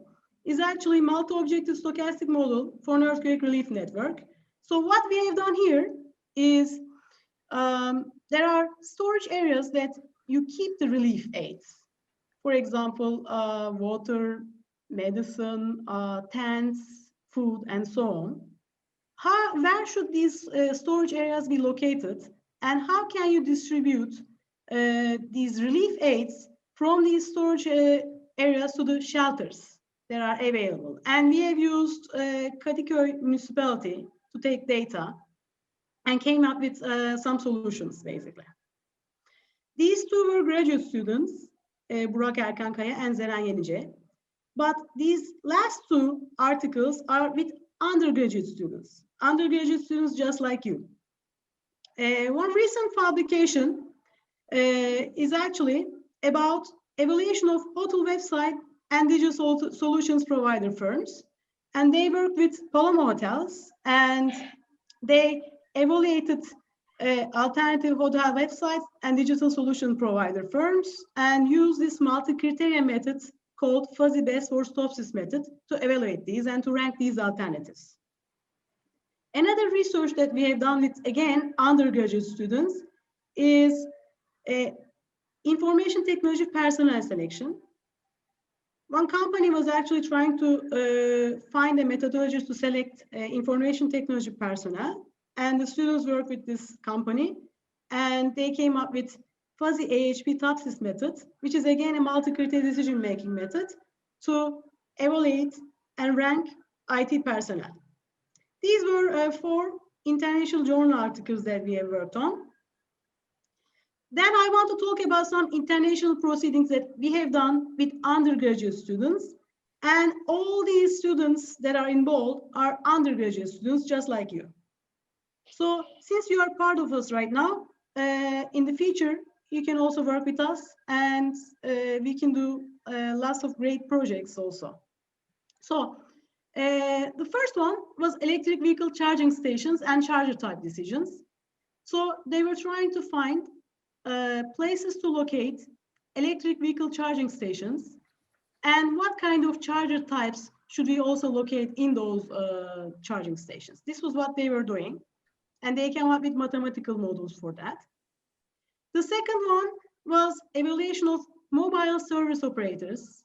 is actually multi-objective stochastic model for an earthquake relief network. So what we have done here is there are storage areas that you keep the relief aids. For example, water, medicine, tents, food, and so on. Where should these storage areas be located? And how can you distribute these relief aids from these storage areas to the shelters that are available? And we have used Kadıköy municipality to take data and came up with some solutions, basically. These two were graduate students, Burak Erkankaya and Zeren Yenice. But these last 2 articles are with undergraduate students just like you. One recent publication is actually about evaluation of hotel website and digital solutions provider firms. And they work with Paloma Hotels, and they evaluated alternative hotel websites and digital solution provider firms and use this multi-criteria method called fuzzy best worst topsis method to evaluate these and to rank these alternatives. Another research that we have done with, again, undergraduate students is information technology personnel selection. One company was actually trying to find a methodology to select information technology personnel, and the students worked with this company, and they came up with fuzzy AHP topsis method, which is again a multi-criteria decision-making method to evaluate and rank IT personnel. These were 4 international journal articles that we have worked on. Then I want to talk about some international proceedings that we have done with undergraduate students. And all these students that are involved are undergraduate students just like you. So since you are part of us right now, in the future, you can also work with us, and we can do lots of great projects also. So the first one was electric vehicle charging stations and charger type decisions. So they were trying to find places to locate electric vehicle charging stations, and what kind of charger types should we also locate in those charging stations. This was what they were doing, and they came up with mathematical models for that. The second one was evaluation of mobile service operators.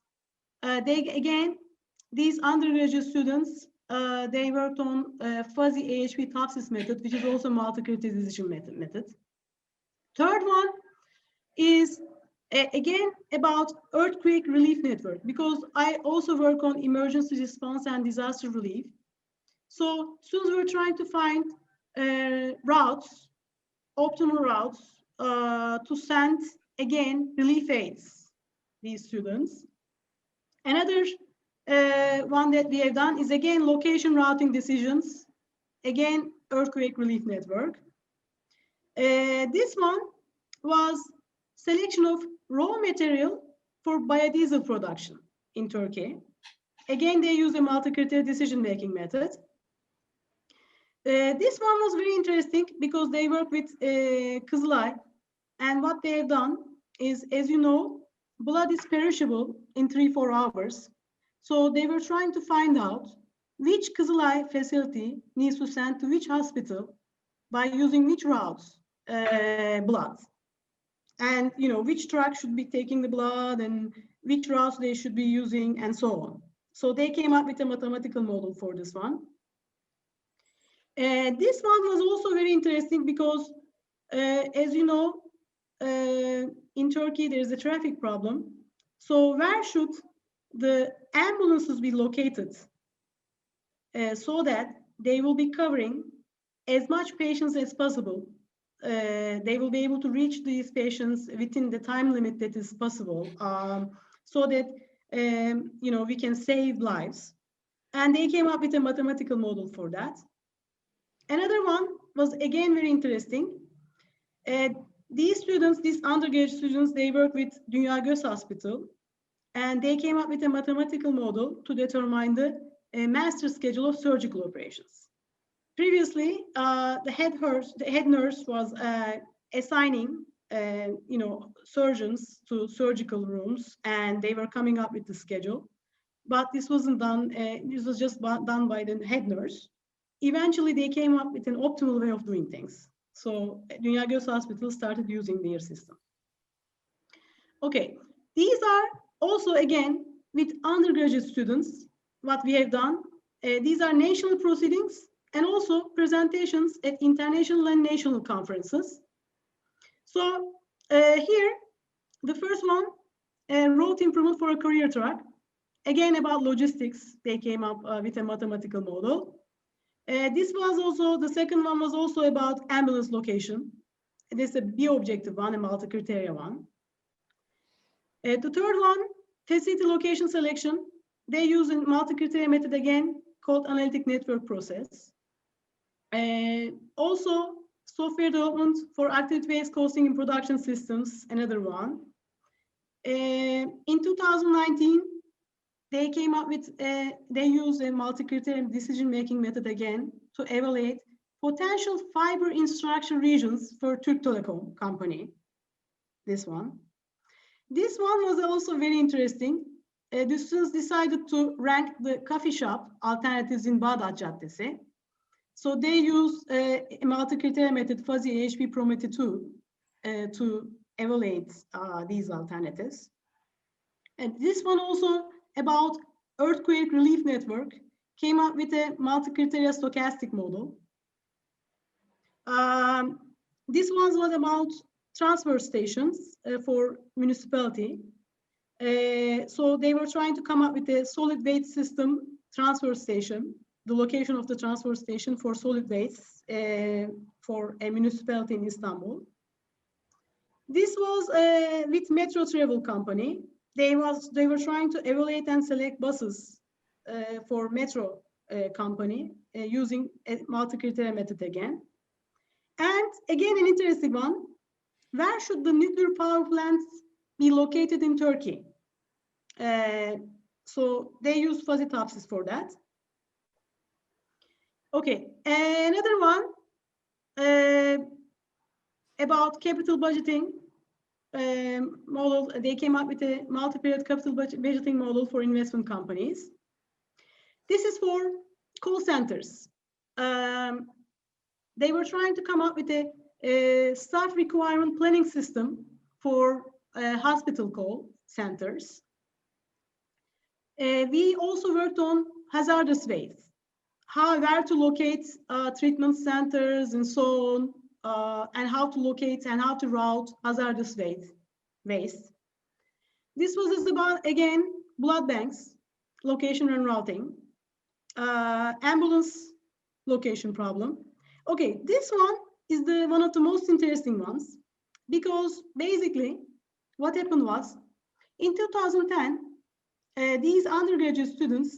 These undergraduate students, they worked on fuzzy AHP TOPSIS method, which is also multi-criteria decision method. Third one is again about earthquake relief network, because I also work on emergency response and disaster relief. So students were trying to find routes, optimal routes to send again relief aids, these students. Another one that we have done is again location routing decisions, again earthquake relief network. This one was selection of raw material for biodiesel production in Turkey. Again, they use a multi-criteria decision-making method. This one was very interesting because they work with Kızılay, and what they have done is, as you know, blood is perishable in 3-4 hours. So they were trying to find out which Kızılay facility needs to send to which hospital by using which routes blood, and which truck should be taking the blood and which routes they should be using and so on. So they came up with a mathematical model for this one. This one was also very interesting because, as you know, in Turkey, there's a traffic problem. So where should the ambulances be located so that they will be covering as much patients as possible? They will be able to reach these patients within the time limit that is possible, so that we can save lives. And they came up with a mathematical model for that. Another one was again very interesting. These students, these undergraduate students, they work with Dünya Göz Hospital, and they came up with a mathematical model to determine the master schedule of surgical operations. Previously, the head nurse was assigning, surgeons to surgical rooms, and they were coming up with the schedule. But this wasn't done. This was just done by the head nurse. Eventually, they came up with an optimal way of doing things. So Dünya Göz Hospital started using their system. Okay, these are also again with undergraduate students. What we have done, these are national proceedings and also presentations at international and national conferences. So here, the first one, road improvement for a career track. Again, about logistics, they came up with a mathematical model. This was also, the second one was also about ambulance location. This is a bio-objective one, a multi-criteria one. The third one, facility location selection. They use a multi-criteria method again, called analytic network process. Also, software development for activity-based costing in production systems, another one. In 2019, they came up with, they use a multi-criteria decision-making method again to evaluate potential fiber infrastructure regions for Türk Telekom company, this one. This one was also very interesting. The students decided to rank the coffee shop alternatives in Bağdat Caddesi. So they used a multi-criteria method, fuzzy AHP Prometi 2, to evaluate these alternatives. And this one also about earthquake relief network came up with a multi-criteria stochastic model. This one was about transfer stations for municipality. So they were trying to come up with a solid waste system transfer station, the location of the transfer station for solid waste for a municipality in Istanbul. This was with Metro Travel Company. They were trying to evaluate and select buses for Metro company using a multi-criteria method again. And again, an interesting one, where should the nuclear power plants be located in Turkey? So they use fuzzy TOPSIS for that. Okay, another one about capital budgeting model. They came up with a multi-period capital budgeting model for investment companies. This is for call centers. They were trying to come up with a a staff requirement planning system for hospital call centers. We also worked on hazardous waste, where to locate treatment centers and so on, and how to locate and how to route hazardous waste. This was about, again, blood banks, location and routing, ambulance location problem. Okay, this one is one of the most interesting ones, because basically what happened was, in 2010, these undergraduate students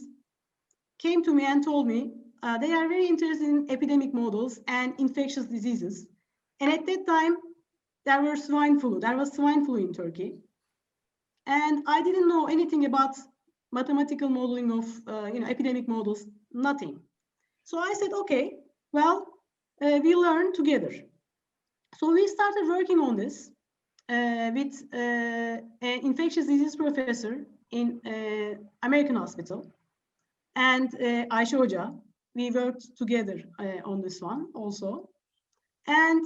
came to me and told me they are very interested in epidemic models and infectious diseases. And at that time, there was swine flu in Turkey. And I didn't know anything about mathematical modeling of epidemic models, nothing. So I said, okay, well, we learn together. So we started working on this with an infectious disease professor in American hospital and Ayşe Hoca. We worked together on this one also. And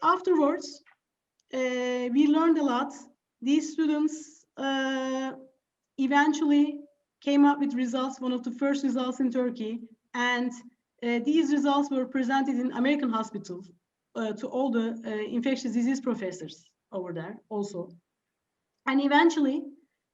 afterwards, we learned a lot. These students eventually came up with results, one of the first results in Turkey. And these results were presented in American hospitals to all the infectious disease professors over there also. And eventually,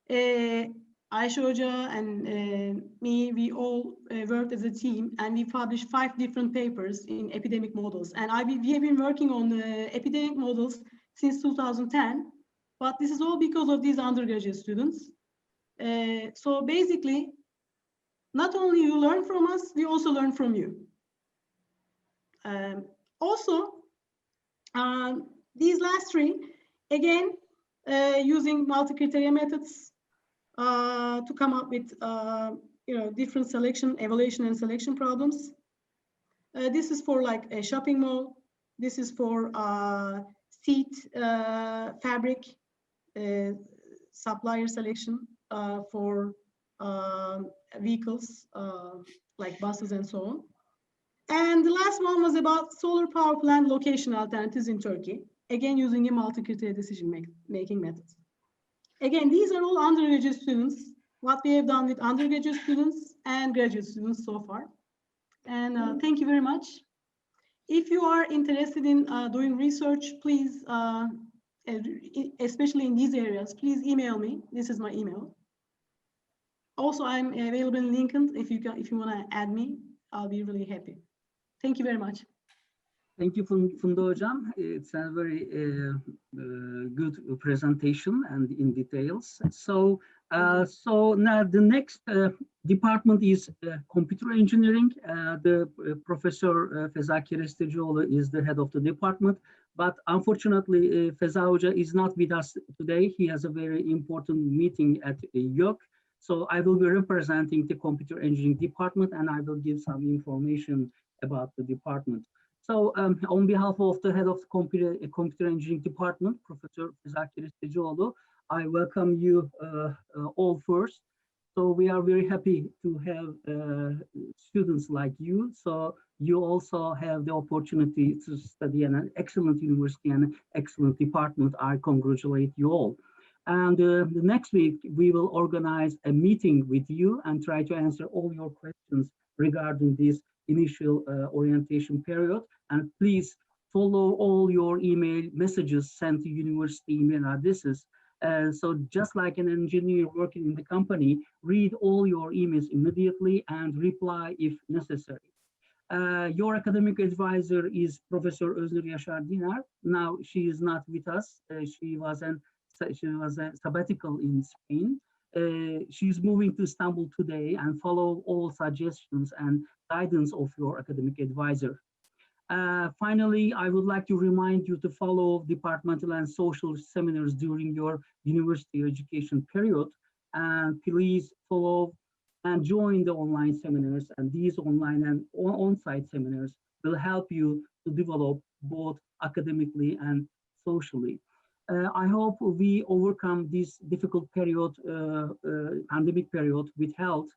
Ayşe Hoca and me, we all worked as a team, and we published 5 different papers in epidemic models. And we have been working on epidemic models since 2010, but this is all because of these undergraduate students. So basically, not only you learn from us, we also learn from you. Also, these last 3, again, using multi-criteria methods to come up with different evaluation and selection problems. This is for like a shopping mall. This is for seat fabric supplier selection for vehicles like buses and so on. And the last one was about solar power plant location alternatives in Turkey, again using a multi-criteria decision-making method. Again, these are all undergraduate students, what we have done with undergraduate students and graduate students so far. And thank you very much. If you are interested in doing research, please, especially in these areas, please email me. This is my email. Also, I'm available in LinkedIn. If you want to add me, I'll be really happy. Thank you very much. Thank you, Funda Hocam. It's a very good presentation and in details. So, so now the next department is computer engineering. The Professor Feza Kerestecioğlu is the head of the department, but unfortunately, Feza Hoca is not with us today. He has a very important meeting at YÖK. So I will be representing the computer engineering department, and I will give some information about the department. So on behalf of the head of the computer engineering department, Professor Feza Kerestecioğlu, I welcome you all first. So we are very happy to have students like you. So you also have the opportunity to study in an excellent university and excellent department. I congratulate you all. And the next week, we will organize a meeting with you and try to answer all your questions regarding this initial orientation period. And please follow all your email messages sent to university email addresses. So just like an engineer working in the company, read all your emails immediately and reply if necessary. Your academic advisor is Professor Öznur Yaşar Dinar. Now she is not with us. She was a sabbatical in Spain. She's moving to Istanbul today and follow all suggestions and guidance of your academic advisor. Finally, I would like to remind you to follow departmental and social seminars during your university education period. And please follow and join the online seminars, and these online and on-site seminars will help you to develop both academically and socially. I hope we overcome this difficult period, pandemic period, with health,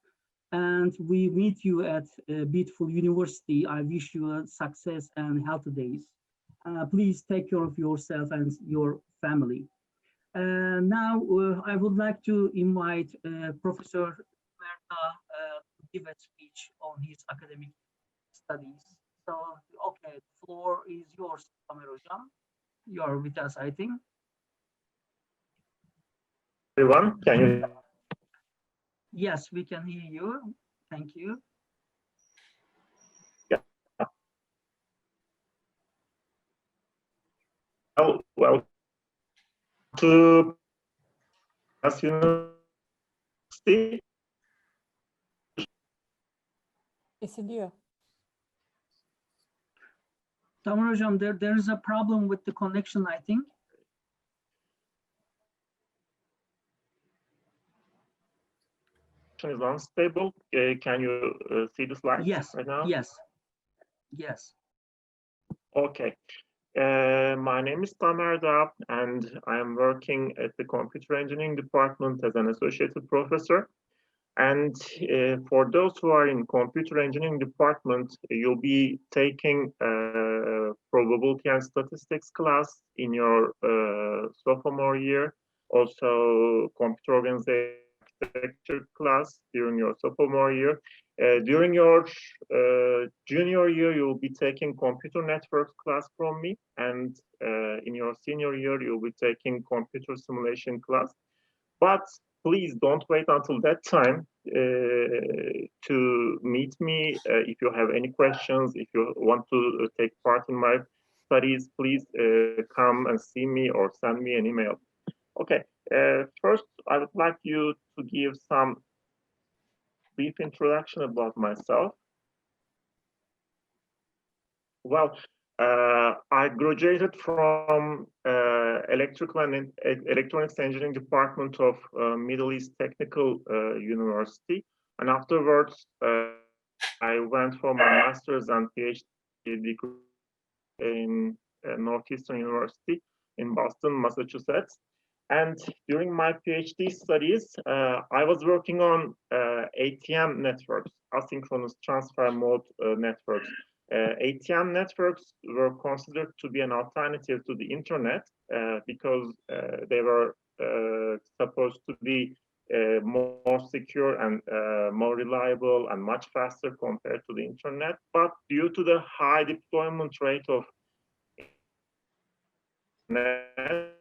and we meet you at beautiful university. I wish you a success and healthy days. Please take care of yourself and your family. Now, I would like to invite Professor Merta to give a speech on his academic studies. So, okay, the floor is yours, Tamer Hocam. You are with us, I think. Everyone, can you? Yes, we can hear you. Thank you. Yeah. Well, to KHAS University. Kesiliyor. Tamer Hocam, there is a problem with the connection, I think. Is unstable. Can you see the slides Yes, right now? yes, yes. Okay. My name is Tamer Dağ, and I am working at the computer engineering department as an associated professor. And for those who are in computer engineering department, you'll be taking probability and statistics class in your sophomore year. Also, computer organization architecture class during your sophomore year. During your junior year, you'll be taking computer networks class from me. And in your senior year, you'll be taking computer simulation class. But please don't wait until that time to meet me. If you have any questions, if you want to take part in my studies, please come and see me or send me an email. Okay, first, I would like you to give some brief introduction about myself. Well, I graduated from Electrical and Electronics Engineering Department of Middle East Technical University. And afterwards, I went for my master's and PhD degree in Northeastern University in Boston, Massachusetts. And during my PhD studies, I was working on ATM networks, asynchronous transfer mode networks. ATM networks were considered to be an alternative to the internet because they were supposed to be more secure and more reliable and much faster compared to the internet. But due to the high deployment rate of internet,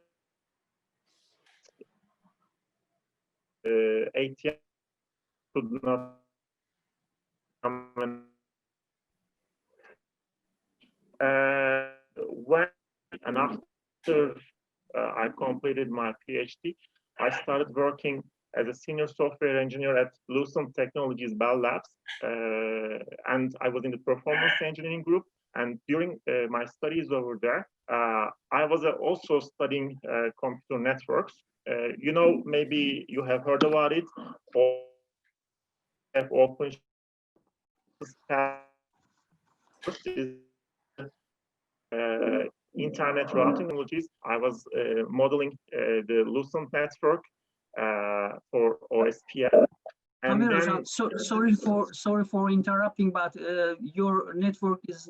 ATM could not come in. When and after I completed my PhD, I started working as a senior software engineer at Lucent Technologies Bell Labs, and I was in the performance engineering group. And during my studies over there, I was also studying computer networks. You know, maybe you have heard about it, or have open internet routing technologies. I was modeling the Lucent network for OSPF. And Tamer then, Hocam, sorry for interrupting, but your network is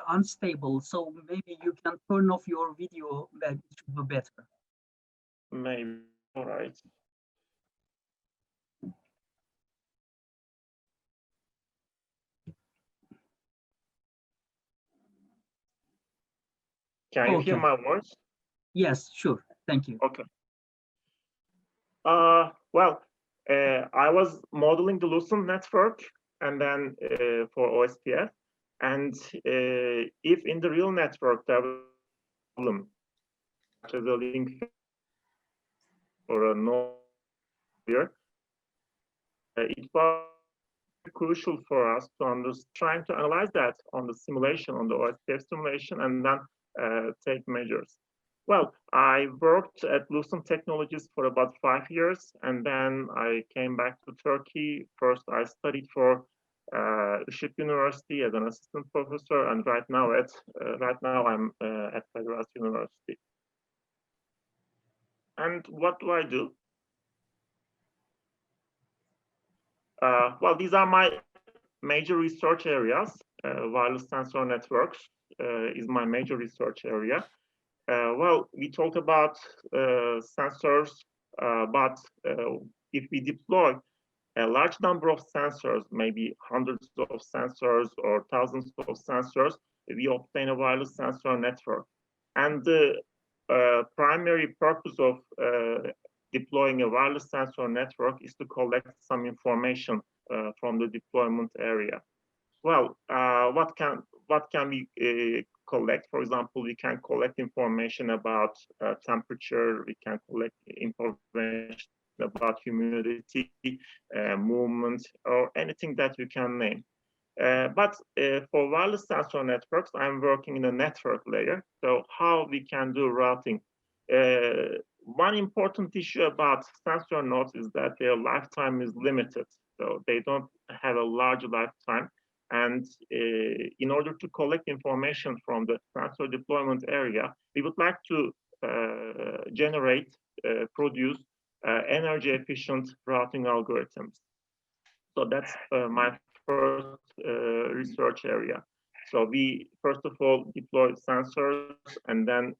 unstable. So maybe you can turn off your video, that it should be better. maybe, all right. Can you hear Okay. my voice? Yes, sure. Thank you. Okay. Well, I was modeling the Lucent network and then for OSPF. And if in the real network there was a problem, such as a link or a node here, it was crucial for us to understand, trying to analyze that on the simulation, on the OSPF simulation, and then take measures. Well, I worked at Lucent Technologies for about 5 years, and then I came back to Turkey. First, I studied for Işık University as an assistant professor, and right now I'm at KHAS University. And what do I do? Well, these are my major research areas: wireless sensor networks, is my major research area. Well, we talked about sensors, but if we deploy a large number of sensors, maybe hundreds of sensors or thousands of sensors, we obtain a wireless sensor network. And the primary purpose of deploying a wireless sensor network is to collect some information from the deployment area. Well, what can we collect? For example, we can collect information about temperature. We can collect information about humidity, movement, or anything that you can name. But for wireless sensor networks, I'm working in a network layer. So how we can do routing? One important issue about sensor nodes is that their lifetime is limited. So they don't have a large lifetime. And in order to collect information from the sensor deployment area, we would like to produce energy efficient routing algorithms. So that's my first research area. So we first of all deploy sensors, and then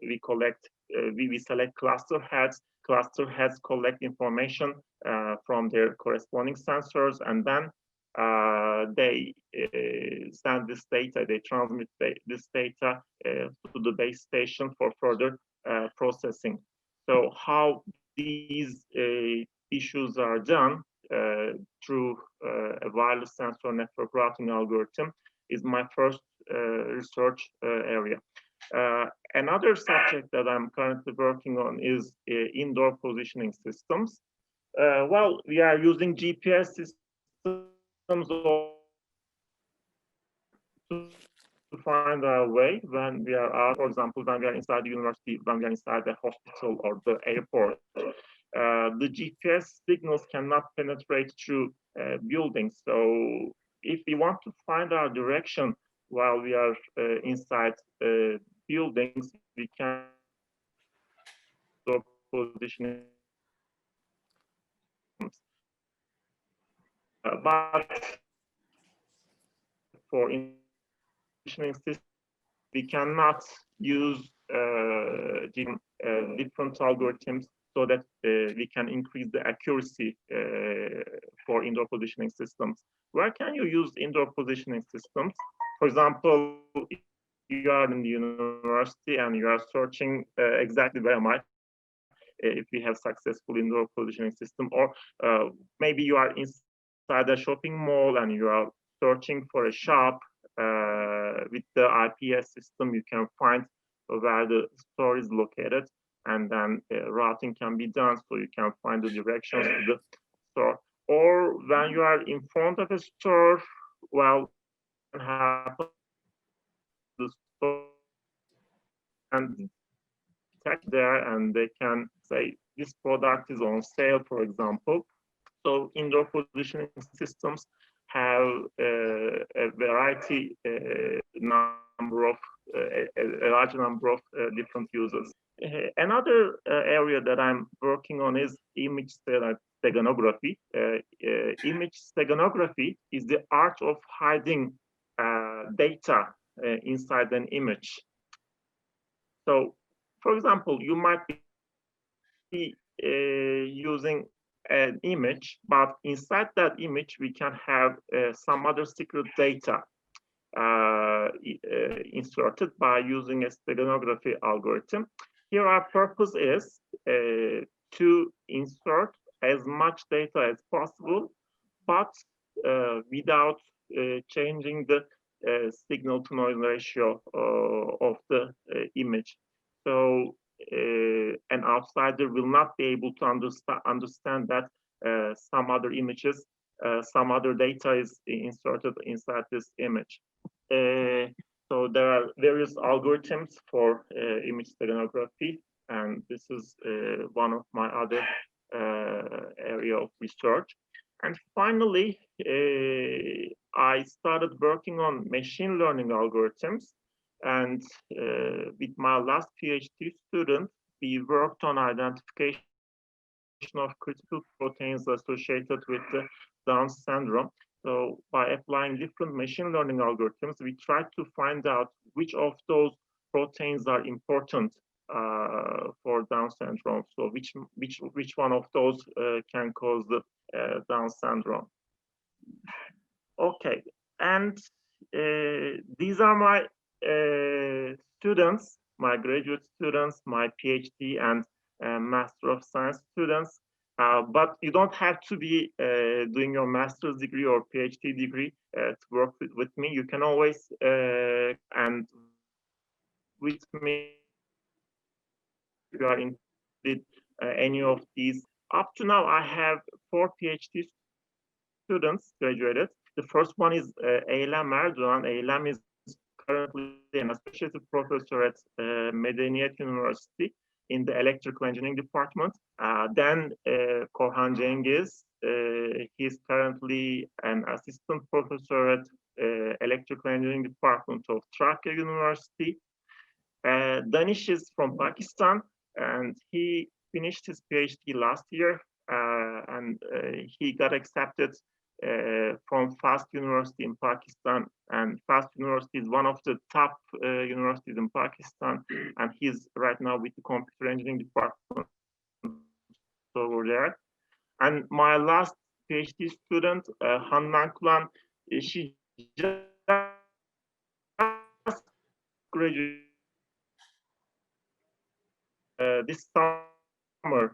we collect, we select cluster heads. Cluster heads collect information from their corresponding sensors, and then they send this data, they transmit this data to the base station for further processing. So how these issues are done through a wireless sensor network routing algorithm is my first research area. Another subject that I'm currently working on is indoor positioning systems. Well, we are using GPS systems to find our way when we are out, for example, when we are inside the university, when we are inside the hospital or the airport. The GPS signals cannot penetrate through buildings. So if we want to find our direction while we are inside buildings, we can positioning. But for positioning systems, we cannot use different algorithms so that we can increase the accuracy for indoor positioning systems. Where can you use indoor positioning systems? For example, if you are in the university and you are searching exactly where am I, if we have successful indoor positioning system, or maybe you are inside a shopping mall and you are searching for a shop. With the IPS system, you can find where the store is located, and then routing can be done so you can find the directions to the store. Or when you are in front of a store, well, happen the store and check there, and they can say this product is on sale, for example. So indoor positioning systems have a variety number of a large number of different users. Another area that I'm working on is image steganography. Image steganography is the art of hiding data inside an image. So, for example, you might be using an image, but inside that image we can have some other secret data inserted by using a steganography algorithm. Here our purpose is to insert as much data as possible, but without changing the signal to noise ratio of the image. So an outsider will not be able to understand that some other images, some other data is inserted inside this image. So there are various algorithms for image steganography, and this is one of my other area of research. And finally, I started working on machine learning algorithms. And with my last PhD student, we worked on identification of critical proteins associated with the Down syndrome. So by applying different machine learning algorithms, we try to find out which of those proteins are important for Down syndrome. So which one of those can cause the Down syndrome. Okay, and these are my students, my graduate students, my PhD and Master of Science students. But you don't have to be doing your master's degree or PhD degree to work with me. You can always and with me if you are in any of these. Up to now, I have 4 PhD students graduated. The first one is Eylem Erdoğan. Eylem is currently an associate professor at Medeniyet University in the electrical engineering department. Then Korhan Cengiz, he's currently an assistant professor at electrical engineering department of Trakya University. Tanış is from Pakistan, and he finished his PhD last year, and he got accepted from FAST University in Pakistan, and FAST University is one of the top universities in Pakistan, and he's right now with the computer engineering department over there. And my last PhD student, Handan Kulan, she just graduated this summer.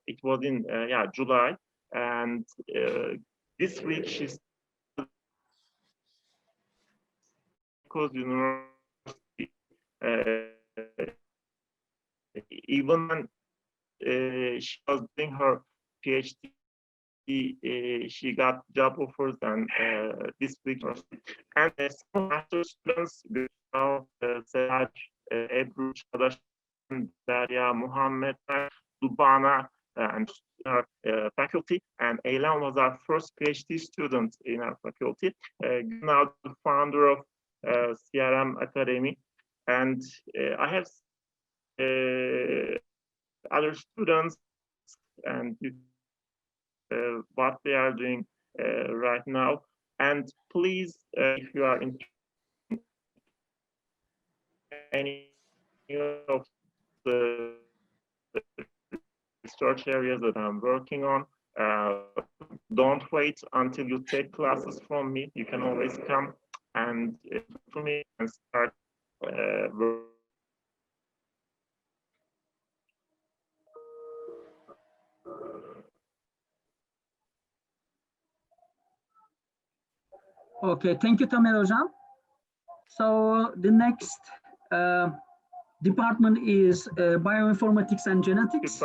It was in July, and this week she's University. Even when she was doing her PhD, she got job offers, and this week, and some master students now, Seraj, Ebru, Çağdaş, Derya, Muhammed, Dubana, and our faculty, and Eylem was our first PhD student in our faculty, now the founder of CRM Academy, and I have other students, and what they are doing right now. And please, if you are in any of the research areas that I'm working on, don't wait until you take classes from me. You can always come and to me and start work. Okay, thank you, Tamer Hocam. So the next department is Bioinformatics and Genetics.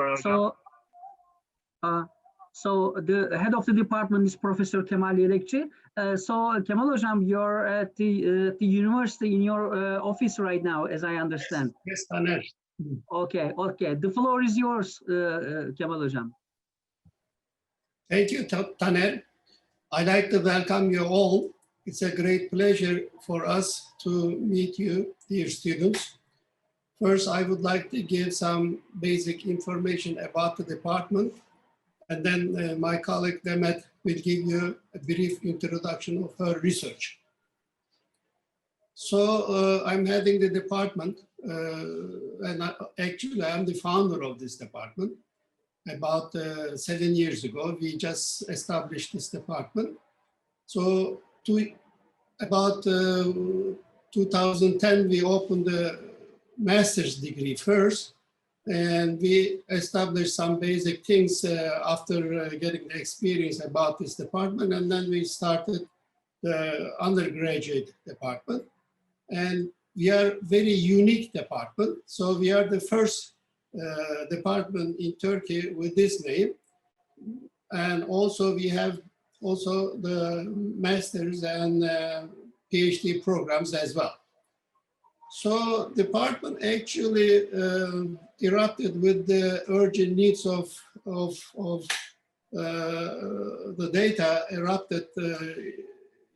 So the head of the department is Professor Kemal Yelekçi. So Kemal Hocam, you're at the university in your office right now, as I understand. Yes, Taner. Okay, okay. The floor is yours, Kemal Hocam. Thank you, Taner. I'd like to welcome you all. It's a great pleasure for us to meet you, dear students. First, I would like to give some basic information about the department, and then my colleague Demet will give you a brief introduction of her research. So I'm heading the department, and actually I'm the founder of this department. About 7 years ago, we just established this department. So about 2010, we opened the master's degree first, and we established some basic things after getting the experience about this department, and then we started the undergraduate department. And we are a very unique department. So we are the first department in Turkey with this name. And also we have also the master's and PhD programs as well. So the department actually erupted with the urgent needs of the data erupted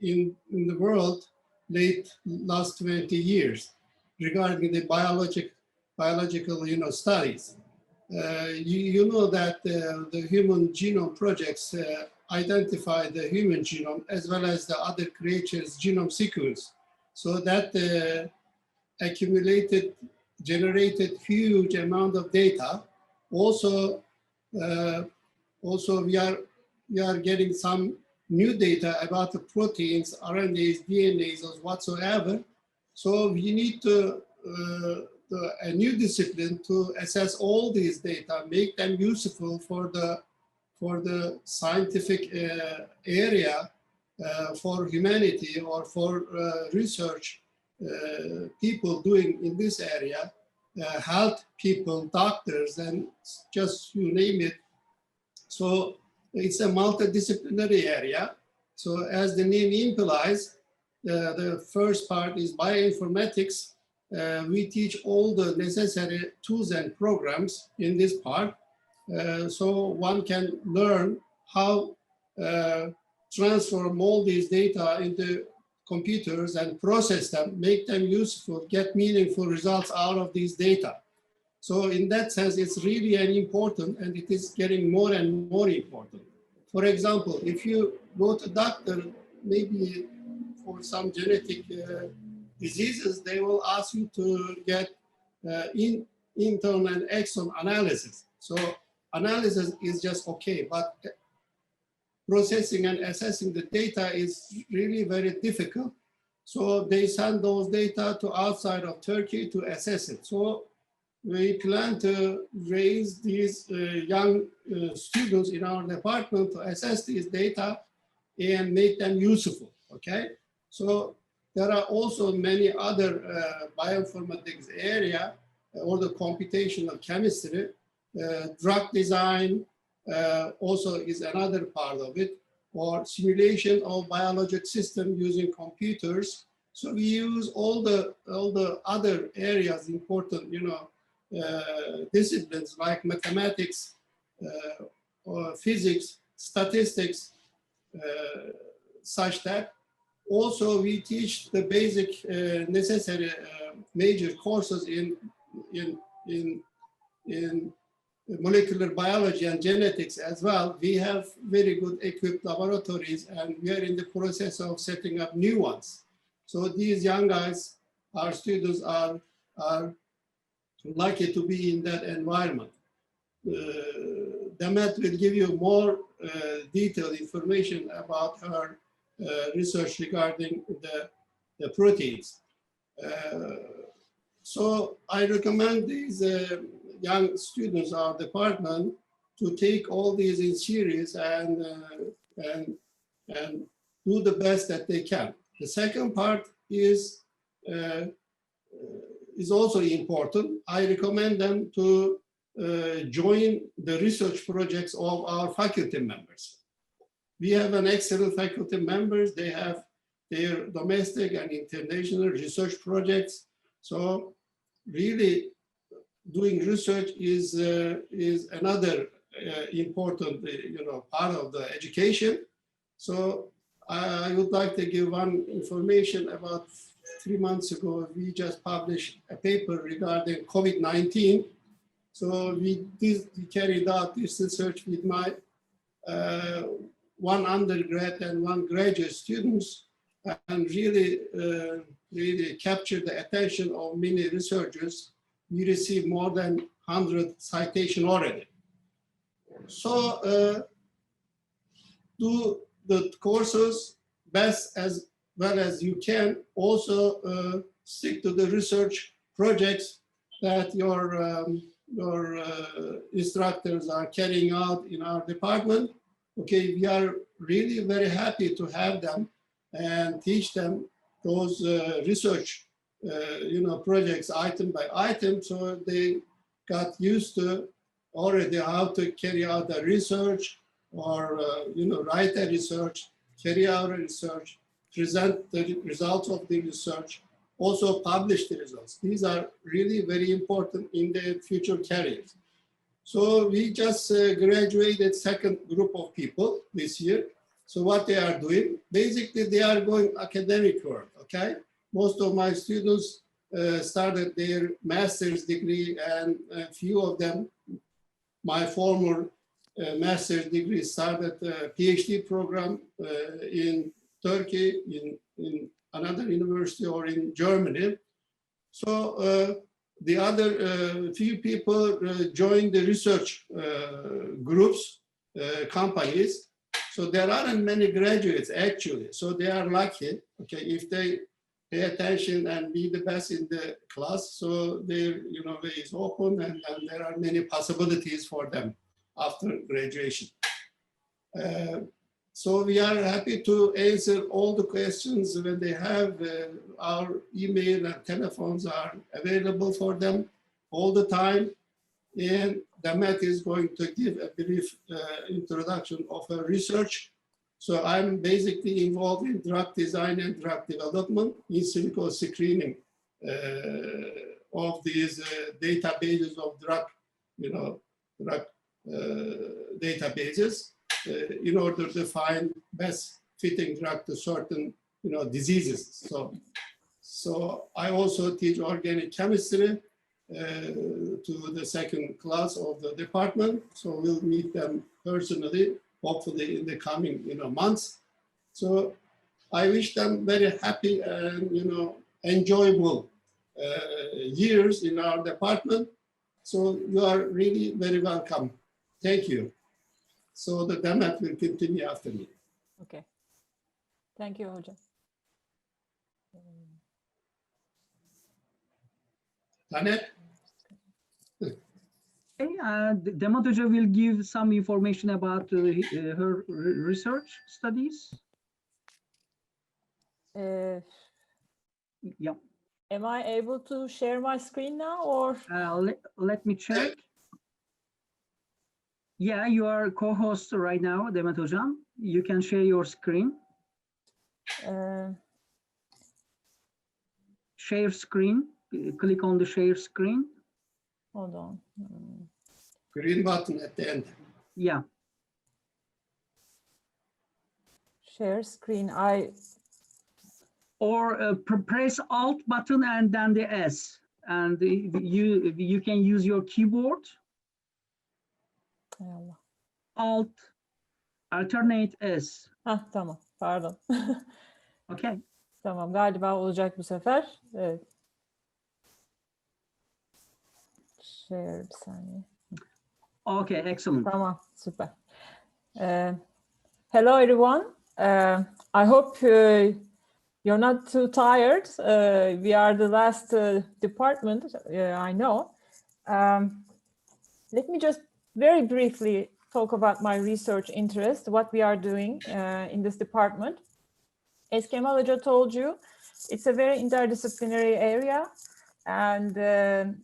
in the world late last 20 years regarding the biological studies. You know that the human genome projects identify the human genome as well as the other creatures' genome sequence. So that generated huge amount of data. Also, we are getting some new data about the proteins, RNAs, DNAs, or whatsoever. So we need to a new discipline to assess all these data, make them useful for the scientific area, for humanity or for research people doing in this area, health people, doctors, and just you name it. So it's a multidisciplinary area. So as the name implies, the first part is bioinformatics. We teach all the necessary tools and programs in this part. So one can learn how transform all these data into computers and process them, make them useful, get meaningful results out of these data. So in that sense, it's really an important, and it is getting more and more important. For example, if you go to doctor, maybe for some genetic diseases, they will ask you to get intern and exon analysis. So analysis is just okay, but processing and assessing the data is really very difficult. So they send those data to outside of Turkey to assess it. So we plan to raise these young students in our department to assess these data and make them useful, okay? So there are also many other bioinformatics area or the computational chemistry, drug design also is another part of it, or simulation of biologic system using computers. So we use all the other areas important, disciplines like mathematics, or physics, statistics, such that also we teach the basic necessary major courses in molecular biology and genetics as well. We have very good equipped laboratories, and we are in the process of setting up new ones. So these young guys, our students, are lucky to be in that environment. Demet will give you more detailed information about her research regarding the proteins. So I recommend these young students, our department, to take all these in series and do the best that they can. The second part is also important. I recommend them to join the research projects of our faculty members. We have an excellent faculty members. They have their domestic and international research projects. So really doing research is another important part of the education. So I would like to give one information about 3 months ago, we just published a paper regarding COVID-19. So we carried out this research with my one undergrad and one graduate students, and really captured the attention of many researchers. We received more than 100 citations already. So do the courses best as well as you can. Also stick to the research projects that your instructors are carrying out in our department. Okay, we are really very happy to have them and teach them those research projects item by item, so they got used to already how to carry out the research, or write a research, carry out a research, present the results of the research, also publish the results. These are really very important in their future careers. So we just graduated second group of people this year. So what they are doing, basically they are going academic work, okay? Most of my students started their master's degree, and a few of them, my former master's degree, started a PhD program in Turkey, in another university, or in Germany. So the other few people joined the research groups, companies. So there aren't many graduates actually. So they are lucky, okay, if they pay attention and be the best in the class. So their way is open, and there are many possibilities for them after graduation. So we are happy to answer all the questions when they have. Our email and telephones are available for them all the time. And Demet is going to give a brief introduction of her research. So I'm basically involved in drug design and drug development, in silico screening of these databases of drug databases in order to find best fitting drug to certain diseases. So I also teach organic chemistry to the second class of the department. So we'll meet them personally, hopefully in the coming months. So I wish them very happy and enjoyable years in our department. So you are really very welcome. Thank you. So the Demet will continue after me. Okay. Thank you, hocam. Taner? Demet Hoca will give some information about her research studies. Yeah. Am I able to share my screen now, or? Let me check. Yeah, you are co-host right now, Demet Hocam. You can share your screen. Share screen. Click on the share screen. Hold on. Green button at the end. Yeah. Share screen. Or press Alt button and then the S, and you can use your keyboard. Alt, alternate S. Tamam. Pardon. Okay. Tamam. Galiba olacak bu sefer. Evet. Share bir saniye. Okay, excellent. Tamam. Süper. Hello, everyone. I hope you're not too tired. We are the last department, I know. Let me just very briefly talk about my research interest, what we are doing in this department. As Kemal Hoca told you, it's a very interdisciplinary area, and a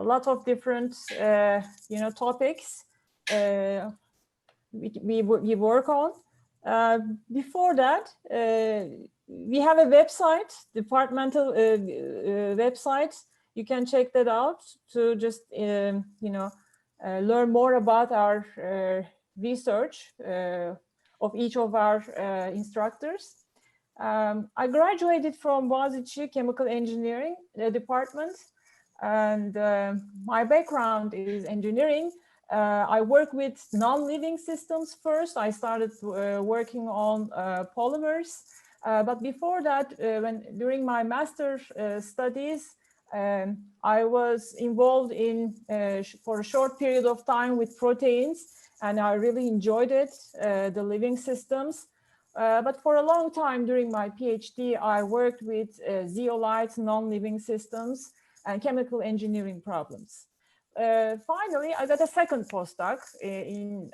lot of different, topics we work on. Before that, we have a website, departmental website. You can check that out to just, learn more about our research of each of our instructors. I graduated from Boğaziçi Chemical Engineering department, and my background is engineering. I work with non-living systems first. I started working on polymers. But before that, during my master's studies, I was involved in, for a short period of time, with proteins, and I really enjoyed it, the living systems. But for a long time during my PhD, I worked with zeolites, non-living systems, and chemical engineering problems. Finally, I got a second postdoc in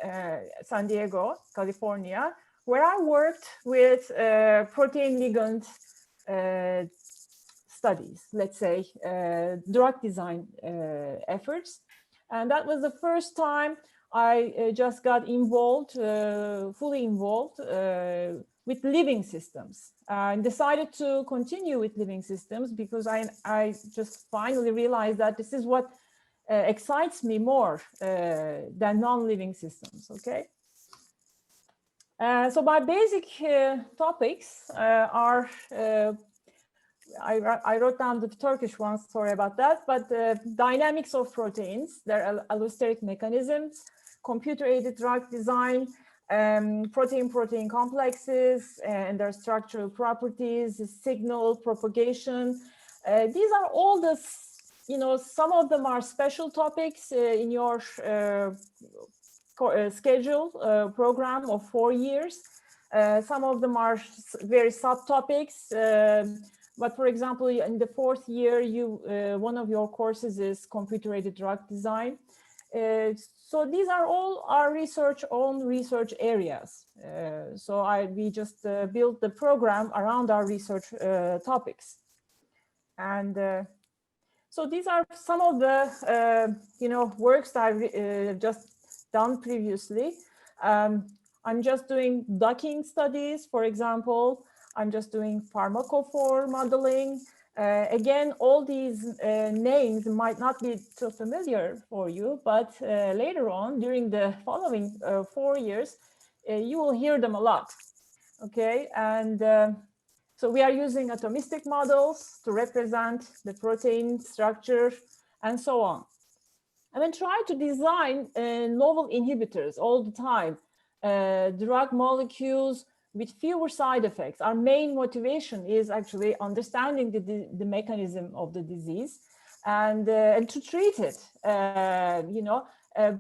San Diego, California, where I worked with protein ligand studies, let's say, drug design efforts. And that was the first time I just got involved, fully involved with living systems. I decided to continue with living systems because I just finally realized that this is what excites me more than non-living systems, okay? So my basic topics are, I wrote down the Turkish ones, sorry about that, but dynamics of proteins, their allosteric mechanisms, computer-aided drug design, protein-protein complexes and their structural properties, signal propagation. These are all the, some of them are special topics in your schedule program of 4 years. Some of them are very subtopics. But for example, in the 4th year, one of your courses is computer-aided drug design. So these are all our own research areas. So we just built the program around our research topics. And so these are some of the works that I've just done previously. I'm just doing docking studies, for example. I'm just doing pharmacophore modeling. Again, all these names might not be so familiar for you, but later on, during the following 4 years, you will hear them a lot, okay? And so we are using atomistic models to represent the protein structure and so on. And then try to design novel inhibitors all the time, drug molecules with fewer side effects. Our main motivation is actually understanding the mechanism of the disease and to treat it,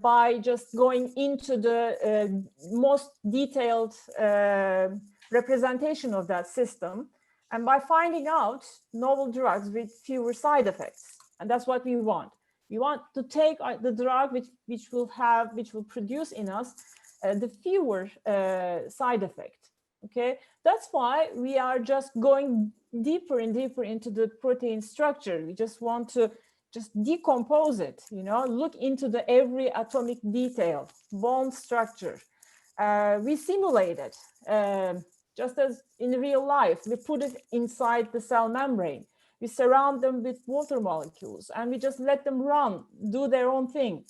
by just going into the most detailed representation of that system, and by finding out novel drugs with fewer side effects. And that's what we want. We want to take the drug which will produce in us the fewer side effects. Okay, that's why we are just going deeper and deeper into the protein structure. We just want to just decompose it, look into every atomic detail, bond structure. We simulate it just as in real life. We put it inside the cell membrane. We surround them with water molecules and we just let them run, do their own thing,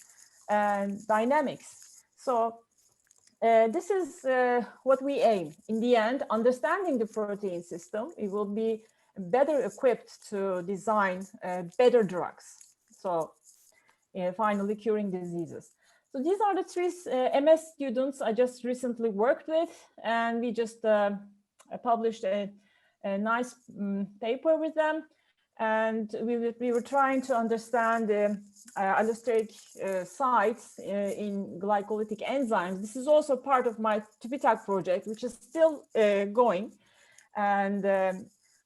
and dynamics. So this is what we aim. In the end, understanding the protein system, we will be better equipped to design better drugs. So finally curing diseases. So these are the 3 MS students I just recently worked with, and we just published a nice paper with them. And we were trying to understand the allosteric sites in glycolytic enzymes. This is also part of my TÜBİTAK project, which is still going. And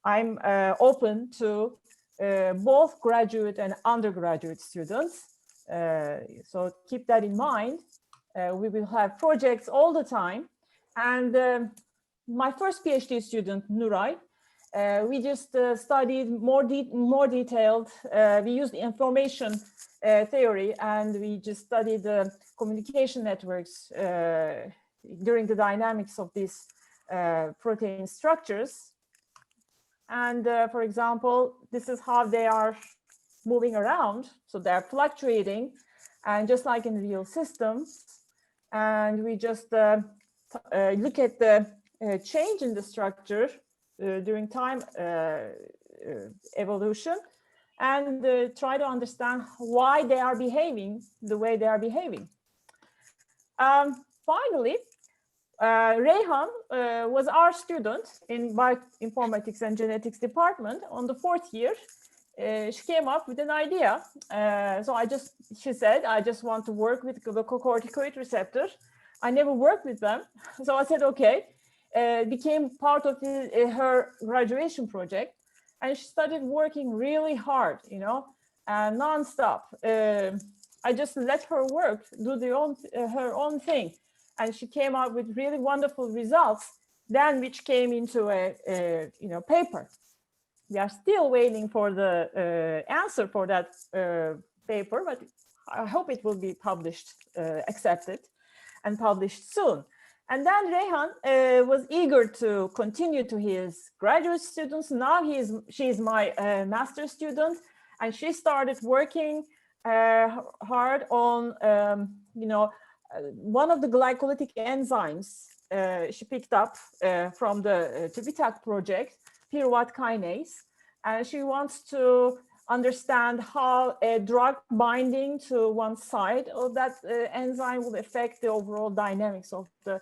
I'm open to both graduate and undergraduate students. So keep that in mind. We will have projects all the time. And my first PhD student, Nuray, we just studied more detailed. We used information theory, and we just studied the communication networks during the dynamics of these protein structures. And for example, this is how they are moving around. So they're fluctuating, and just like in real systems. And we just look at the change in the structure during time evolution, and try to understand why they are behaving the way they are behaving. Finally, Reyhan was our student in Bioinformatics and Genetics department on the 4th year. She came up with an idea. She said, I just want to work with the glucocorticoid receptor. I never worked with them. So I said, okay. Became part of her graduation project, and she started working really hard, nonstop. I just let her work, do her own thing, and she came out with really wonderful results. Then, which came into a paper. We are still waiting for the answer for that paper, but I hope it will be published, accepted, and published soon. And then Reyhan was eager to continue to his graduate students. Now she is my master's student, and she started working hard on, one of the glycolytic enzymes she picked up from the TÜBİTAK project, pyruvate kinase, and she wants to understand how a drug binding to one side of that enzyme will affect the overall dynamics of the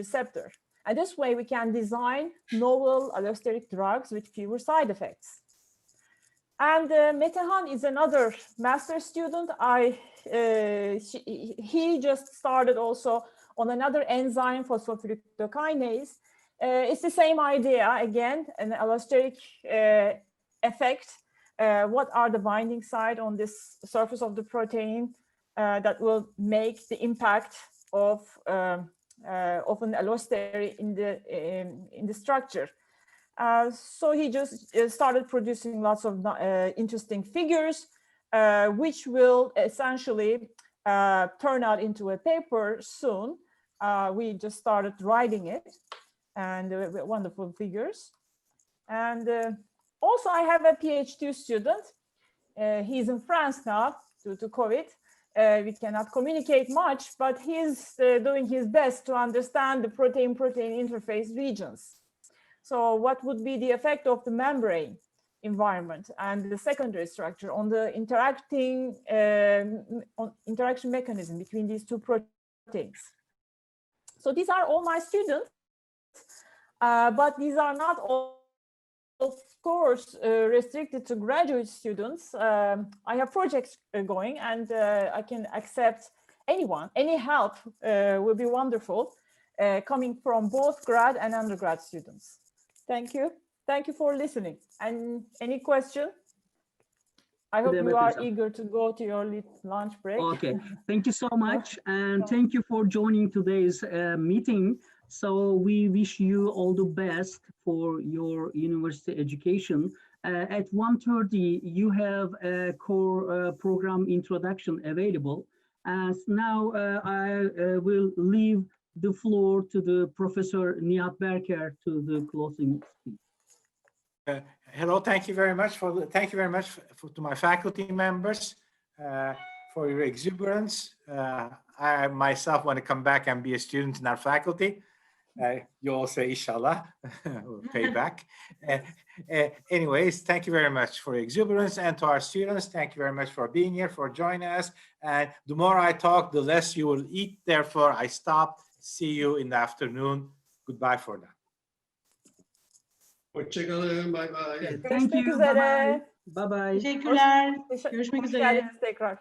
receptor. And this way we can design novel allosteric drugs with fewer side effects. And Metehan is another master student. He just started also on another enzyme, phosphofructokinase. It's the same idea, again, an allosteric effect. What are the binding site on this surface of the protein that will make the impact of an allostery in the structure. So he just started producing lots of interesting figures, which will essentially turn out into a paper soon. We just started writing it, and wonderful figures. And also I have a PhD student. He's in France now due to COVID. We cannot communicate much, but he's doing his best to understand the protein-protein interface regions. So what would be the effect of the membrane environment and the secondary structure on the interaction mechanism between these two proteins? So these are all my students, but these are not all, of course, restricted to graduate students. I have projects going, and I can accept anyone. Any help will be wonderful, coming from both grad and undergrad students. Thank you. Thank you for listening. And any question? I hope you are eager to go to your lunch break. Okay, thank you so much. And thank you for joining today's meeting. So we wish you all the best for your university education. At 1:30, you have a core program introduction available. As now I will leave the floor to the Professor Nihat Berker to the closing speech. Hello, thank you very much to my faculty members for your exuberance. I myself want to come back and be a student in our faculty. You all say, inshallah, we'll pay back. Anyways, thank you very much for your exuberance, and to our students, thank you very much for being here, for joining us. And the more I talk, the less you will eat. Therefore, I stop. See you in the afternoon. Goodbye for now. Hoşçakalın. Bye bye. Thank you. Bye bye. Bye bye. Teşekkürler. Hoş Görüşmek geldiniz üzere. tekrar.